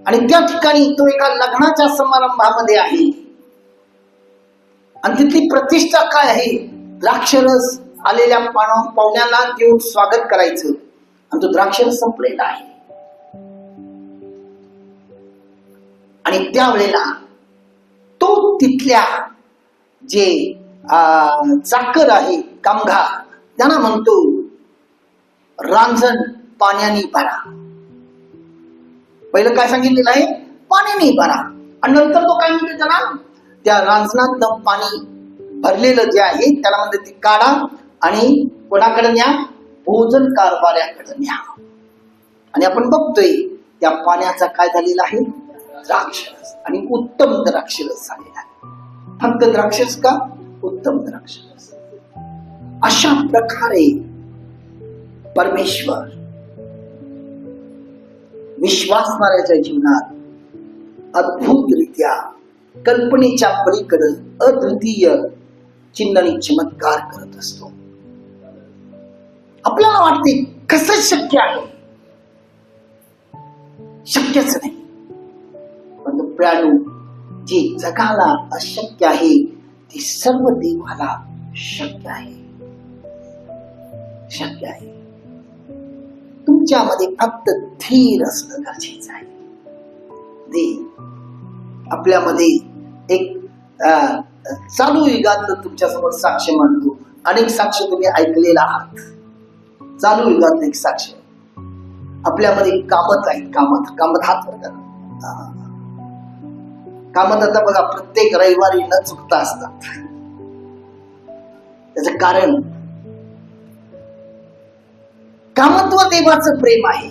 आणि त्या ठिकाणी तो एका लग्नाच्या समारंभामध्ये आहे आणि तिथली प्रतिष्ठा काय आहे, द्राक्षरस आलेल्या पाहुण्याला देऊन स्वागत करायचं, आणि तो द्राक्षरस संपलेला आहे. आणि त्यावेळेला तो तिथल्या जे चाकर आहे, कामगार, त्यांना म्हणतो, रांजण पाण्याने भरा. पहिलं काय सांगितलेलं आहे, पाण्याने भरा. आणि नंतर तो काय म्हणतो, त्याला त्या रांजणात पाणी भरलेलं जे आहे त्याला म्हणते ते काढा आणि कोणाकडे न्या, भोजन कारभाऱ्याकडे न्या. आणि आपण बघतोय त्या पाण्याचा काय झालेला आहे, द्राक्षरस, आणि उत्तम द्राक्षरस झालेला आहे. फक्त द्राक्षरस का, उत्तम द्राक्षरस. अशा प्रकारे परमेश्वर विश्वासणाऱ्याच्या जीवनात अद्भुतरित्या कल्पनेच्या पलीकडे अद्वितीय चिन्ह आणि चमत्कार करत असतो. आपल्याला वाटते कसं शक्य आहे, शक्यच नाही. पण प्रियानो, जे जगाला अशक्य आहे ते सर्व देवाला शक्य आहे, शक्य आहे. तुमच्यामध्ये फक्त धीर असणं गरजेचं आहे. आपल्यामध्ये एक चालू युगातलं तुमच्या समोर साक्ष मांडतो. अनेक साक्ष तुम्ही ऐकलेला आहात. चालू युगात एक साक्ष आपल्यामध्ये कामत आहेत. कामत हात बघा. कामत आता बघा प्रत्येक रविवारी न चुकता असतात. त्याचं कारण कामत्व देवाचं प्रेम आहे.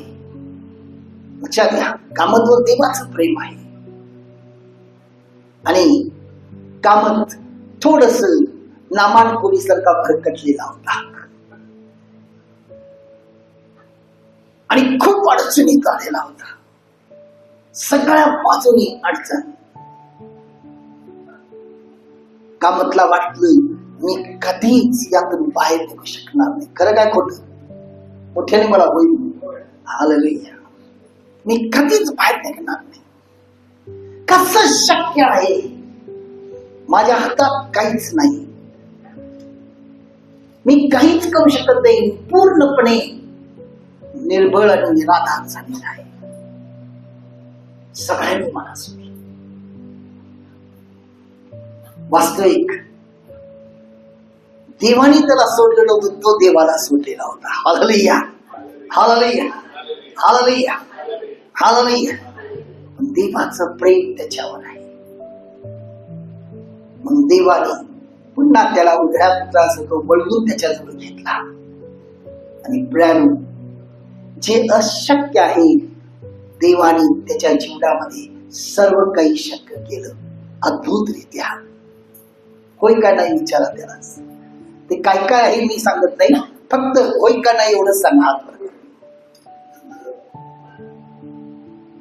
लक्षात घ्या, कामत्व देवाचं प्रेम आहे. आणि कामत थोडस नामान कोळीसारखा भरकटलेला होता आणि खूप अडचणीत आलेला होता. सगळ्या बाजूनी अडचण. कामतला वाटलं मी कधीच यातून बाहेर निघू शकणार नाही. खरं काय खोटं? मोठ्याने मला होईल. हालेलुया. मी कधीच बाहेर निघणार नाही. कसं शक्य आहे? माझ्या हातात काहीच नाही. मी काहीच करू शकत नाही. पूर्णपणे निर्बळ आणि निराधार झालेला आहे. सगळ्यांनी मला सोडलं. वास्तविक देवाने त्याला सोडलेलं होतं, तो देवाला सोडलेला होता. Hallelujah, hallelujah, hallelujah, hallelujah. देवाचं प्रेम त्याच्यावर आहे. मग देवाने पुन्हा त्याला उघड्या पुत्राचा तो बळवून त्याच्याजवळ घेतला. आणि प्रियानो, जे अशक्य आहे देवाने त्याच्या जीवनामध्ये सर्व काही शक्य केलं अद्भुतरित्या. होय का नाही विचारा त्यालाच. ते काय काय आहे मी सांगत नाही, फक्त होय का नाही एवढं सांगा.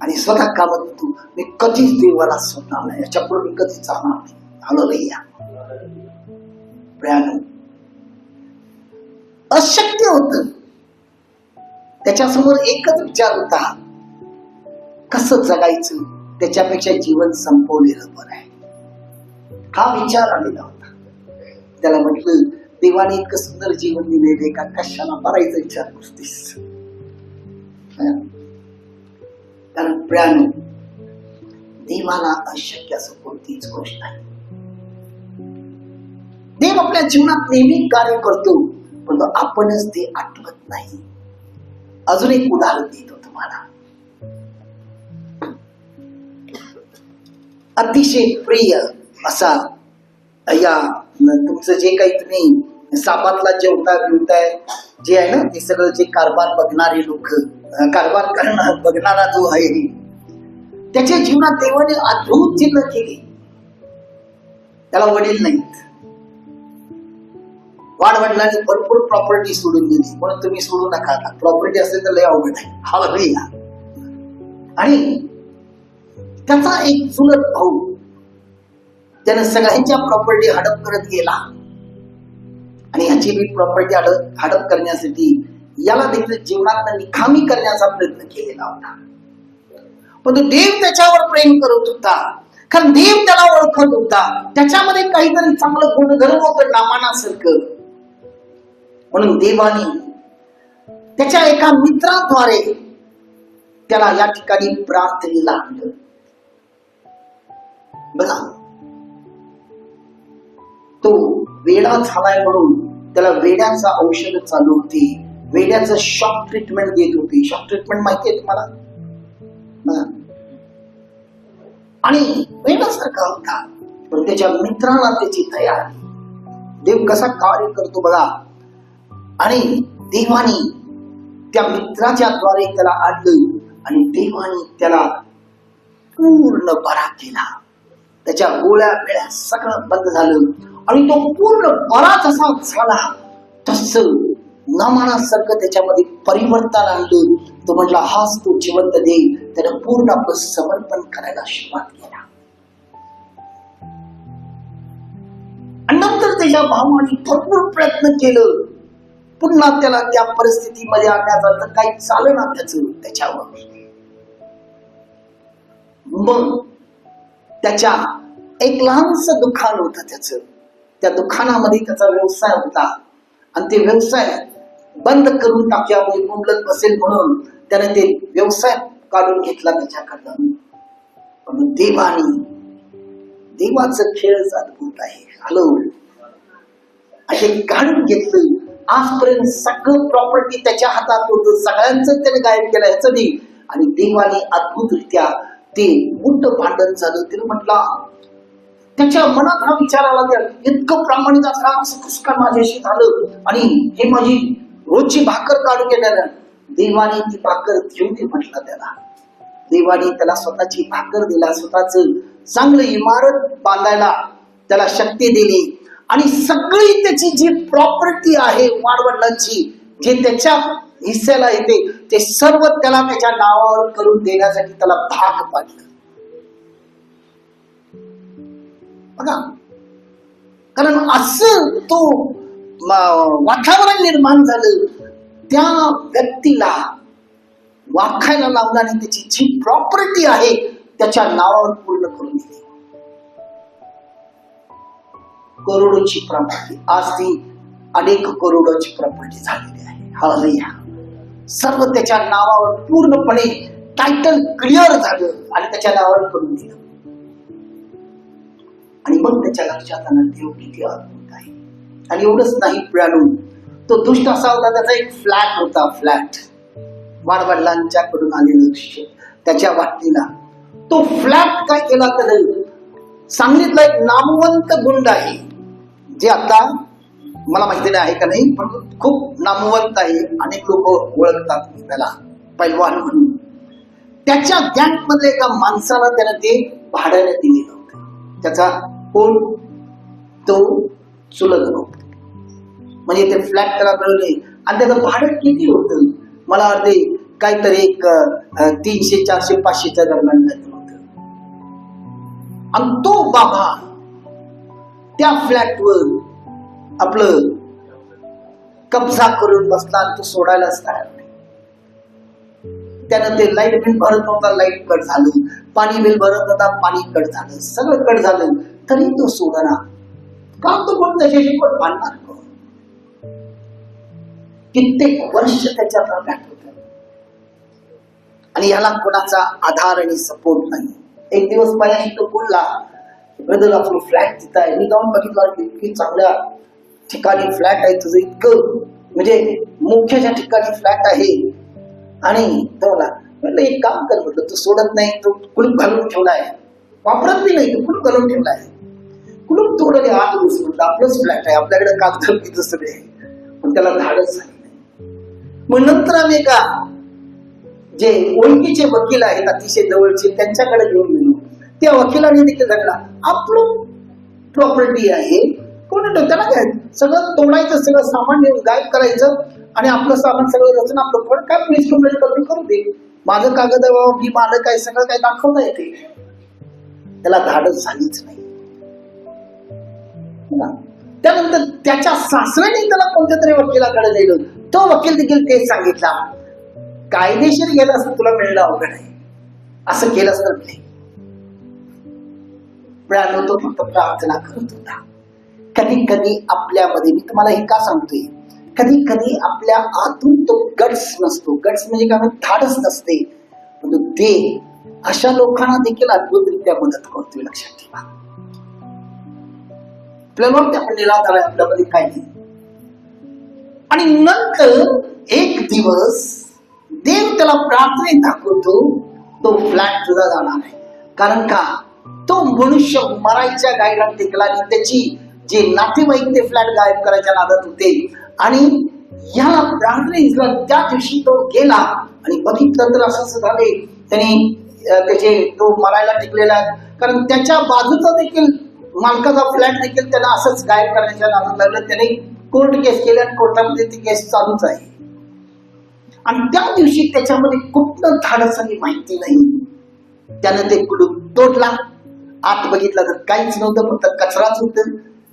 आणि स्वतः का म्हणतो मी कधीच देवाला सोडणार नाही, याच्या पुढे मी कधीच जाणार नाही. हालेलुया. प्रियानो, अशक्य होत. त्याच्यासमोर एकच विचार होता, कसं जगायचं, त्याच्यापेक्षा जीवन संपवलेलं बरं आहे. हा विचार आलेला होता. त्याला म्हटलं देवाने इतकं सुंदर जीवन दिलेले का कशाला मरायचा विचार करतेस? कारण प्रियानो, देवाला अशक्य असं कोणतीच गोष्ट नाही. देव आपल्या जीवनात नेहमी कार्य करतो, परंतु आपणच ते आठवत नाही. अजून एक उदाहरण देतो तुम्हाला. अतिशय प्रिय असा या तुमचं जे काही तुम्ही सापातला जेवता बिवताय जे आहे ना, ते सगळं जे कारभार बघणारे लोक, कारभार करणार बघणारा जो आहे, त्याच्या जीवनात देवाने अद्भुत चिन्ह केली. त्याला वडील नाहीत. वाडवडिलांनी भरपूर प्रॉपर्टी सोडून दिली, म्हणून तुम्ही सोडू नका. प्रॉपर्टी असेल तर लय अवघड आहे. हालेलुया. आणि त्याचा एक चुलत भाऊ त्यानं सगळ्यांच्या प्रॉपर्टी हडप करत गेला. आणि ह्याची बी प्रॉपर्टी हडप करण्यासाठी याला देखील जीवनात निखामी करण्याचा प्रयत्न केलेला होता. पण देव त्याच्यावर प्रेम करत होता, कारण देव त्याला ओळखत होता. त्याच्यामध्ये काहीतरी चांगलं गुणधर्म होतं नामानासारखं. म्हणून देवाने त्याच्या एका मित्राद्वारे त्याला या ठिकाणी प्रार्थनेला आणलं. बघा, तो वेडा झालाय म्हणून त्याला वेड्याचं औषध चालू होती. वेड्याचं शॉक ट्रीटमेंट देत होती. शॉक ट्रीटमेंट माहिती आहे तुम्हाला? आणि वेड्यासारखा होता, पण त्याच्या मित्राला त्याची दया आली. देव कसा कार्य करतो बघा. आणि देवाने त्या मित्राच्या द्वारे त्याला आणलं आणि देवाने त्याला पूर्ण बरा केला. त्याच्या गोळ्या वेळ्या सगळं बंद झालं आणि तो पूर्ण बरा जसा झाला तसं नामानासारखं त्याच्यामध्ये परिवर्तन आणलं. तो म्हटला हाच तो जिवंत देव. त्यानं पूर्ण आपलं समर्पण करायला सुरुवात केला. आणि नंतर त्याच्या भावाने भरपूर प्रयत्न केलं पुन्हा त्याला त्या परिस्थितीमध्ये आणण्याचा, तर काही चालना त्याच्यावर. मग त्याच्या एक लहानसं दुकान होतं त्याचं. त्या दुकानामध्ये त्याचा व्यवसाय होता आणि ते व्यवसाय बंद करून टाक्यामुळे बोंबलत बसेल म्हणून त्याने ते व्यवसाय काढून घेतला त्याच्याकडनं. पण देवाचं खेळ अद्भुत आहे. हॅलो, असे काढून घेतलं. आजपर्यंत सगळं प्रॉपर्टी त्याच्या हातात होतं, सगळ्यांचं त्याने गायब केलं ह्याचं नाही. आणि देवाने अद्भुतरित्या ते मोठं भांडण झालं. तिने म्हटलं, त्याच्या मनात हा विचार आला, त्या इतकं प्रामाणिक असणार असं कसं काय माझ्याशी झालं, आणि हे माझी रोजची भाकर काढून घेणार. देवाने ती भाकर घेऊन दे म्हटलं त्याला. देवाने त्याला स्वतःची भाकर दिला, स्वतःच चांगलं इमारत बांधायला त्याला शक्ती दिली. आणि सगळी त्याची जी प्रॉपर्टी आहे वाडवडिलांची, जे त्याच्या हिस्स्याला येते, ते सर्व त्याला त्याच्या नावावर करून देण्यासाठी त्याला भाग पाडलं. बघा, कारण असं तो वातावरण निर्माण झालं. त्या व्यक्तीला वाखायला लावला आणि त्याची जी प्रॉपर्टी आहे त्याच्या नावावर पूर्ण करून दिली. करोडोची प्रॉपर्टी, आज ती अनेक करोडोची प्रॉपर्टी झालेली आहे. हालेलुया. सर्व त्याच्या नावावर पूर्णपणे टायटल क्लिअर झालं आणि त्याच्या नावावर करून दिलं. आणि मग त्याच्या लक्षात आलं देव किती अद्भुत आहे. आणि एवढंच नाही प्रियानो, तो दुष्ट असा होता, त्याचा एक फ्लॅट होता. फ्लॅट वाडवडिलांच्याकडून आलेलं त्याच्या वाटणीला. तो फ्लॅट काय केला त्याने, सांगलीतला एक नामवंत गुंड आहे, जे आता मला माहिती नाही आहे का नाही, पण खूप नामवंत आहे. अनेक लोक ओळखतात त्याला, पैलवान म्हणून. त्याच्या गँग मधल्या एका माणसाला त्याने ते भाड्याने दिलेलं होतं. त्याचा कोण, तो चुलत भाऊ. म्हणजे ते फ्लॅट त्याला मिळवले. आणि त्याचं भाडं किती होतं, मला वाटते काहीतरी एक 300, 400, 500च्या दरम्यान होतं. आणि तो बाबा त्या फ्लॅटवर आपलं कब्जा करून बसला आणि तो सोडायलाच तयार नाही. त्यानं ते लाईट बिल भरत नव्हता, लाईट कट झालं. पाणी बिल भरत होता, पाणी कट झालं. सगळं कट झालं तरी तो सोडणार का? तो कोण त्याच्याशी पण मानणार? कित्येक वर्ष त्याच्या ताब्यात होत आणि याला कोणाचा आधार आणि सपोर्ट नाही. एक दिवस माझ्याशी तो बोलला, ब्रदर आपलं फ्लॅट तिथं आहे. मी जाऊन बघितलं, इतकी चांगल्या ठिकाणी फ्लॅट आहे तुझं, इतकं म्हणजे मुख्याच्या ठिकाणी फ्लॅट आहे. आणि तो म्हटलं एक काम कर, म्हटलं तू सोडत नाही, तो कुलूप घालून ठेवलाय, वापरत बी नाही, तो कुलूप घालून ठेवलाय. कुलूप तोडले आत घुस, म्हटलं आपलंच फ्लॅट आहे, आपल्याकडे कागद दुसरे आहे. पण त्याला धाडच झाली नाही. मग नंतर आम्ही का जे ओळखीचे वकील आहेत अतिशय जवळचे, त्यांच्याकडे घेऊन गेलो. त्या वकिलाने देखील सांगितलं, आपलं प्रॉपर्टी आहे, कोण त्याला काय सगळं तोडायचं, सगळं सामान गायब करायचं आणि आपलं सामान सगळं रचना आपलं काय पोलीस कंप्लेंट करू दे, माझं कागद मी मालक आहे, सगळं काय दाखवता येते. त्याला धाडस झालीच नाही. त्यानंतर त्याच्या सासऱ्याने त्याला कोणत्या तरी वकिलाकडे नेलं. तो वकील देखील तेच सांगितला, कायदेशीर गेलास तुला मिळणं अवघड आहे, असं केलंच तर नाही. मिळालं तो फक्त प्रार्थना करत होता. कधी कधी आपल्यामध्ये, मी तुम्हाला हे का सांगतोय, कधी कधी आपल्या आतून तो गट्स नसतो. गट्स म्हणजे काय, धाडस नसते. पण ते अशा लोकांना देखील अद्भुतरित्या मदत करतोय. लक्षात ठेवा. आपल्याला वाटतं आपण निराधार आहे, आपल्यामध्ये काही नाही. आणि नंतर एक दिवस देव त्याला प्रार्थनेत दाखवतो, तो फ्लॅट तुझा जाणार आहे. कारण का, तो मनुष्य मरायच्या गायला टेकला आणि त्याची जे नातेवाईक ते फ्लॅट गायब करायच्या नादात होते. आणि या प्रार्थनेला त्या दिवशी तो गेला आणि बघितलं तर असं झाले, त्याने त्याचे तो मरायला टिकलेला, कारण त्याच्या बाजूचा देखील मालकाचा फ्लॅट देखील त्याला असंच गायब करण्याच्या नादात लागलं. त्याने कोर्ट केस केली आणि कोर्टामध्ये ती केस चालूच आहे. आणि त्या दिवशी त्याच्यामध्ये कुठलं धाडस आणि माहिती नाही. त्यानं ते कुलूप तोडला, आत बघितला तर काहीच नव्हतं, फक्त कचराच होत.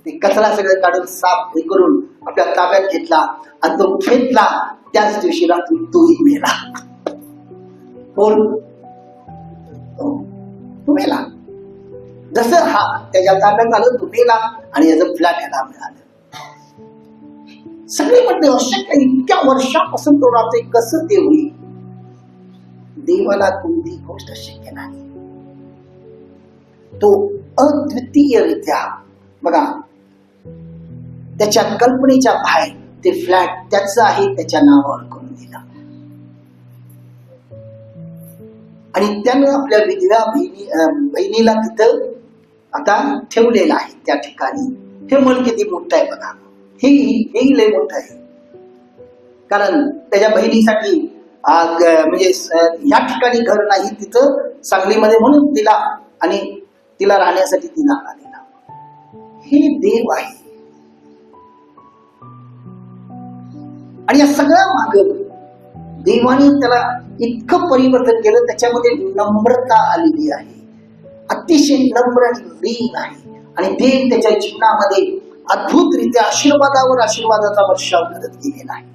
ते कचरा सगळं काढून साफ करून आपल्या ताब्यात घेतला आणि तो घेतला. त्याच दिवशी रात्री तोही मेला. कोण? तो मेला. जसं हा त्याच्या ताब्यात आलं, तो मेला आणि याचं फ्लॅट याला मिळालं. सगळे म्हणते अशक्य, इतक्या वर्षापासून तो राहतोय, कसं ते होईल? देवाला कोणती गोष्ट शक्य नाही. तो अद्वितीयरित्या, बघा, त्याच्या कल्पनेच्या बाहेर ते फ्लॅट त्याचं आहे, त्याच्या नावावर करून दिला. आणि त्यानं आपल्या विधवा बहिणीला तिथं आता ठेवलेलं आहे त्या ठिकाणी. हे मन किती मोठं आहे बघा, हे लय मोठं आहे. कारण त्याच्या बहिणीसाठी म्हणजे या ठिकाणी घर नाही तिथं सांगलीमध्ये, म्हणून तिला आणि तिला राहण्यासाठी ती जागा दिला. हे देव आहे. आणि या सगळ्या माग देवाने त्याला इतकं परिवर्तन केलं, त्याच्यामध्ये नम्रता आलेली आहे, अतिशय नम्र आणि लीन आहे. आणि देव त्याच्या जीवनामध्ये अद्भुतरित्या आशीर्वादावर आशीर्वादाचा वर्षाव करत गेलेला आहे.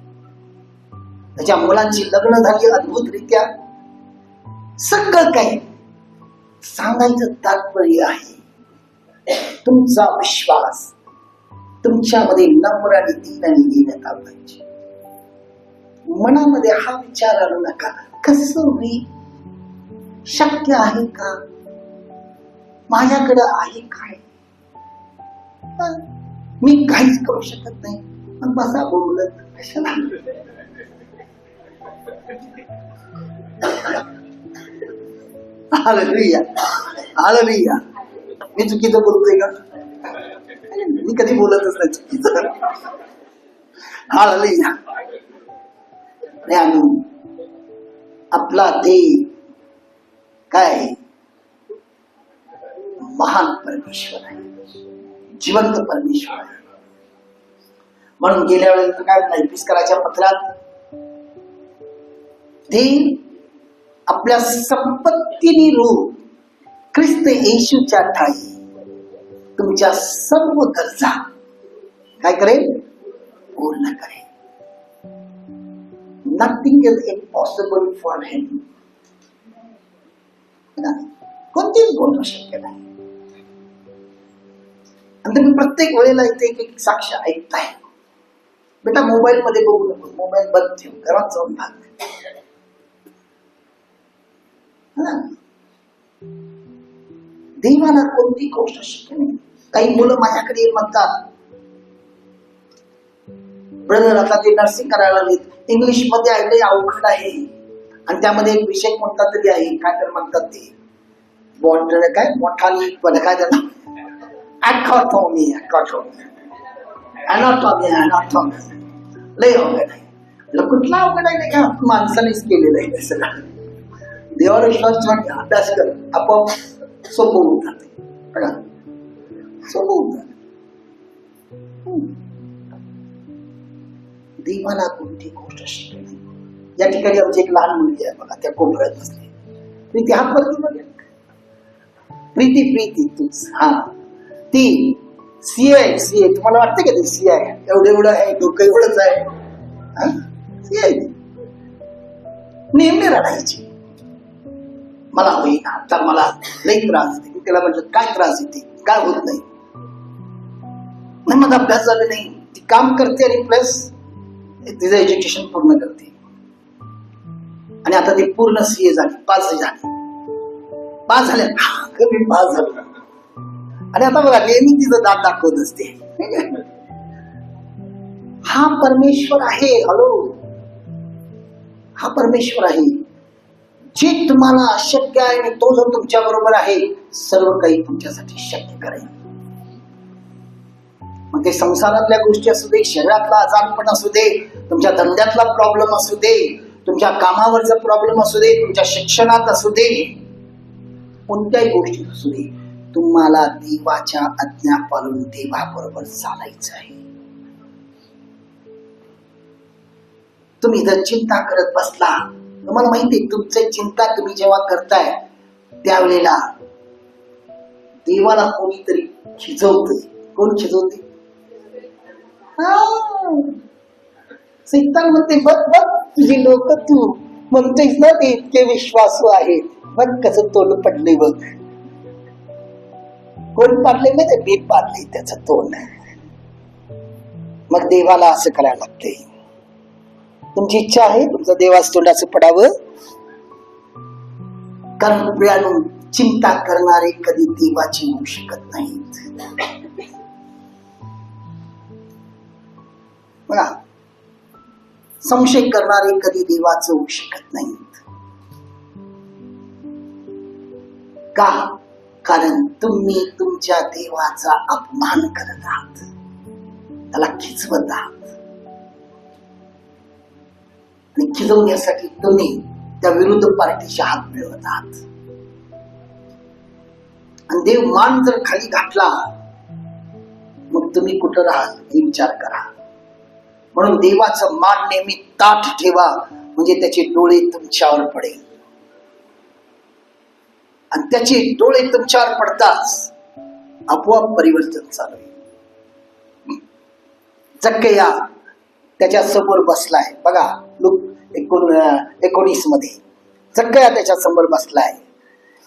त्याच्या मुलांची लग्न झाली अद्भुतरित्या. सगळं काही सांगायचं तात्पर्य आहे, तुमचा विश्वास तुमच्यामध्ये नम्र आणि दीनाने घेण्यात आला पाहिजे. मनामध्ये हा विचार आणू नका, कसं होईल, शक्य आहे का, माझ्याकडे आहे काय, मी काहीच करू शकत नाही, पण बसा बोलत कशाला. Hallelujah, hallelujah. मी चुकीचं बोलतोय का? मी कधी बोलतच नाही चुकीचं. हालेलुया. आपला देव काय महान परमेश्वर आहे, जिवंत परमेश्वर आहे. म्हणून गेल्या वेळेला काय म्हणा, एपिस्कराच्या पत्रात देव आपल्या संपत्तीने रूप ख्रिस्त येशूच्या ठाई तुमच्या सर्व गरजा काय करेल, पूर्ण करेल. नथिंग इज इम्पॉसिबल फॉर हिम. कोणतीच गोष्ट शक्य नाही. आणि तुम्ही प्रत्येक वेळेला इथे एक साक्ष ऐकताय. बेटा मोबाईल मध्ये बघू नको, मोबाईल बंद ठेव, घरात जाऊन भाग. देवाला कोणती गोष्ट शक्य नाही. काही मुलं माझ्याकडे म्हणतात, ब्रदर आता ते नर्सिंग करायला इंग्लिश मध्ये आहे, अवघड आहे. आणि त्यामध्ये एक विषय कोणता तरी आहे, काय तर म्हणतात ते बॉन्ड, काय मोठाली काय त्याला अॅथॉटॉमी लय अवघड आहे. कुठला अवघड आहे का, माणसानेच केलेलं आहे. सगळं देवाला विश्वास अभ्यास कर, आपोआप सोपं होऊन जाते. सोपं होऊन जाते. देवाला कोणती गोष्ट शक्य नाही. या ठिकाणी आमची एक लहान मुलगी आहे बघा, त्या कोपऱ्यात बसली. प्रीती हात वरती बघेल, प्रीती तूच, हा ती सीए तुम्हाला वाटतं का ते सीए आहे, एवढं आहे, डोकं एवढंच आहे. सीए नेहमी रडायची, मला होईना, तर मला लई त्रास देते. मी त्याला म्हटलं काय त्रास देते, काय होत नाही. माझा अभ्यास झाला नाही, ती काम करते आणि प्लस तिचं एज्युकेशन पूर्ण करते. आणि आता ती पूर्ण सीए झाली, पास झाल्या, मी पास झालो. आणि आता बघा नेहमी तिचं दात दाखवत असते. हा परमेश्वर आहे. हॅलो, हा परमेश्वर आहे. जे तुम्हाला अशक्य आहे आणि तो जो तुमच्या बरोबर आहे, सर्व काही तुमच्यासाठी शक्य करेल. मग ते संसारातल्या गोष्टी असू दे, शरीरातला आजारपण असू दे, तुमच्या धंद्यातला प्रॉब्लेम असू दे, तुमच्या कामावरचा प्रॉब्लेम असू दे, तुमच्या शिक्षणात असू दे, कोणत्याही गोष्टी असू दे, तुम्हाला देवाच्या आज्ञा पाळून देवाबरोबर चालायचं आहे. तुम्ही जर चिंता करत बसला, तुम्हाला माहिती तुमची चिंता तुम्ही जेव्हा करताय त्यावेळेला देवाला कोणीतरी खिजवतोय. कोण खिजवते? सैतान म्हणते, बघ तुझी लोक तू म्हणतेस ना ते इतके विश्वासू आहेत, बघ कसं तोंड पडले. बघ कोण पाडले माहिती, मी पाडले त्याचं तोंड. मग देवाला असं करायला लागते. तुमची इच्छा आहे तुमचं देवास तोंडाचं पडावं, कारण प्रियानो, चिंता करणारे कधी देवाची होऊ शकत नाहीत. बघा, संशय करणारे कधी देवाचं होऊ शकत नाहीत. का? कारण तुम्ही तुमच्या देवाचा अपमान करत आहात, त्याला खिचवत आहात, आणि खिजवण्यासाठी तुम्ही त्या विरुद्ध पार्टीशी हात मिळवत आहात. आणि देव मान जर खाली घातला मग तुम्ही कुठं राहाल हे विचार करा. म्हणून देवाचं मान नेहमी ताठ ठेवा, म्हणजे त्याचे डोळे तुमच्यावर पडेल. आणि त्याचे डोळे तुमच्यावर पडताच आपोआप परिवर्तन चालू आहे. जक्कया त्याच्या समोर बसलाय. बघा लूक 19 मध्ये जक्कया त्याच्या समोर बसलाय.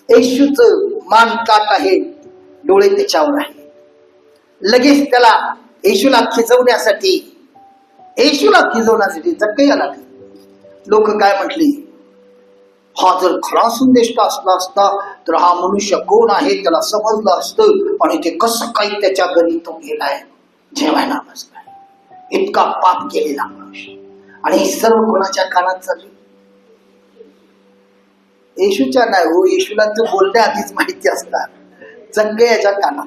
येशूच मान ताठ आहे, डोळे त्याच्यावर आहे. लगेच त्याला येशूला खिजवण्यासाठी जक्कयाला लोक काय म्हटले, हा जर खरा संदेश असला असता तर हा मनुष्य कोण आहे त्याला समजलं असतं, आणि ते कसं काही त्याच्या घरी तो गेलाय जेवायला बसलाय, इतका पाप केलेला मनुष्य. आणि हे सर्व कोणाच्या कानात चालली? येशूच्या नाही हो, येशूला तो बोलण्या आधीच माहिती असणार, जक्कयाच्या कानात.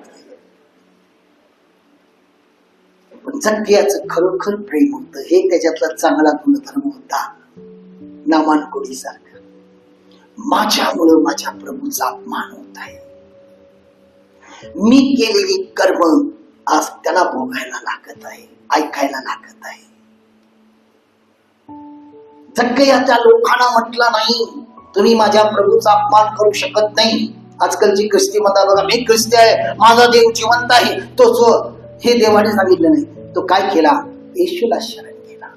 पण जक्कयाचं खरोखर प्रेम होतं, हे त्याच्यातला चांगला गुणधर्म होता. नामान कोडीसारखं, माझ्यामुळं माझ्या प्रभूचा अपमान होत आहे, मी केलेली कर्म आज त्याला भोगायला लागत आहे, ऐकायला लागत आहे. जक्कया त्या लोकांना म्हटला नाही, तुम्ही माझ्या प्रभूचा अपमान करू शकत नाही. आजकालची ख्रिस्ती मता बघा, मी ख्रिस्ती आहे, माझा देव जिवंत आहे, तोच हे देवाने सांगितलं नाही. तो काय केला? येशूला शरण केला.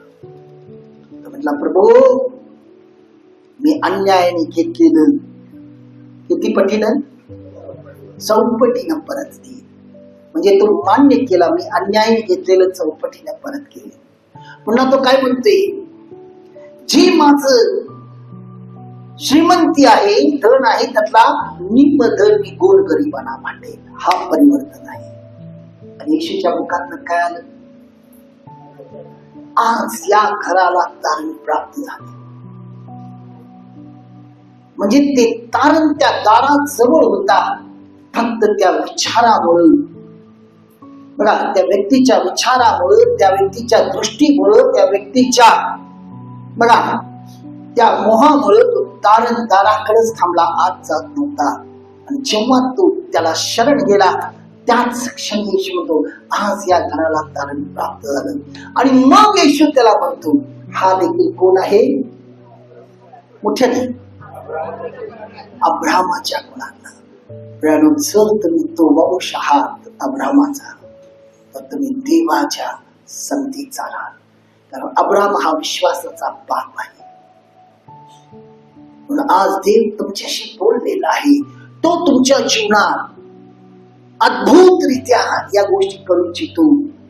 तो म्हटला, प्रभू मी अन्यायाने घेतलेलं किती पटीनं? 100 पटीनं परत देईल. म्हणजे तो मान्य केला, मी अन्यायाने घेतलेलं 100 पटीनं परत केले. पुन्हा तो काय म्हणते, जी माझं श्रीमंती आहे, धन आहे, त्यातला निम्म धन मी गोरगरिबांना वाटेल. हा परिवर्तन आहे. आणि येशूच्या मुखातनं काय आलं? आज या घराला तारण प्राप्त झाले. म्हणजे ते तारण त्या दाराजवळ होता, फक्त त्या विचारामुळे. बघा, त्या व्यक्तीच्या विचारामुळे, त्या व्यक्तीच्या दृष्टीमुळे, त्या व्यक्तीच्या बघा त्या मोहामुळे तो तारण दाराकडेच थांबला, आज जात नव्हता. आणि जेव्हा तो त्याला शरण गेला त्याच क्षणी येशू म्हणतो, आज या घराला तारण प्राप्त झालं. आणि मग येशू त्याला म्हणतो, हा देखील कोण आहे? मोठ्याने अब्राहमाच्या कुळातला. जर तुम्ही तो वंश आहात अब्राहमाचा, तर तुम्ही देवाच्या संगतीचा आहात. कारण अब्राहम हा विश्वासाचा बाप आहे. म्हणून आज देव तुमच्याशी बोललेला आहे. तो तुमच्या जीवनात अद्भुतरित्या या गोष्टी करू इच्छितो.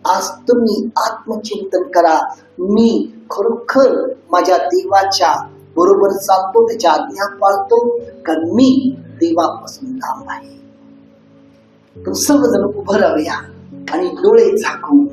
आज तुम्ही आत्मचिंतन करा, मी खरोखर माझ्या देवाच्या बरोबर चालतो, त्याच्या आज्ञा पाळतो, कारण मी देवापासून लांब आहे. सर्वजण उभं राहूया आणि डोळे झाकून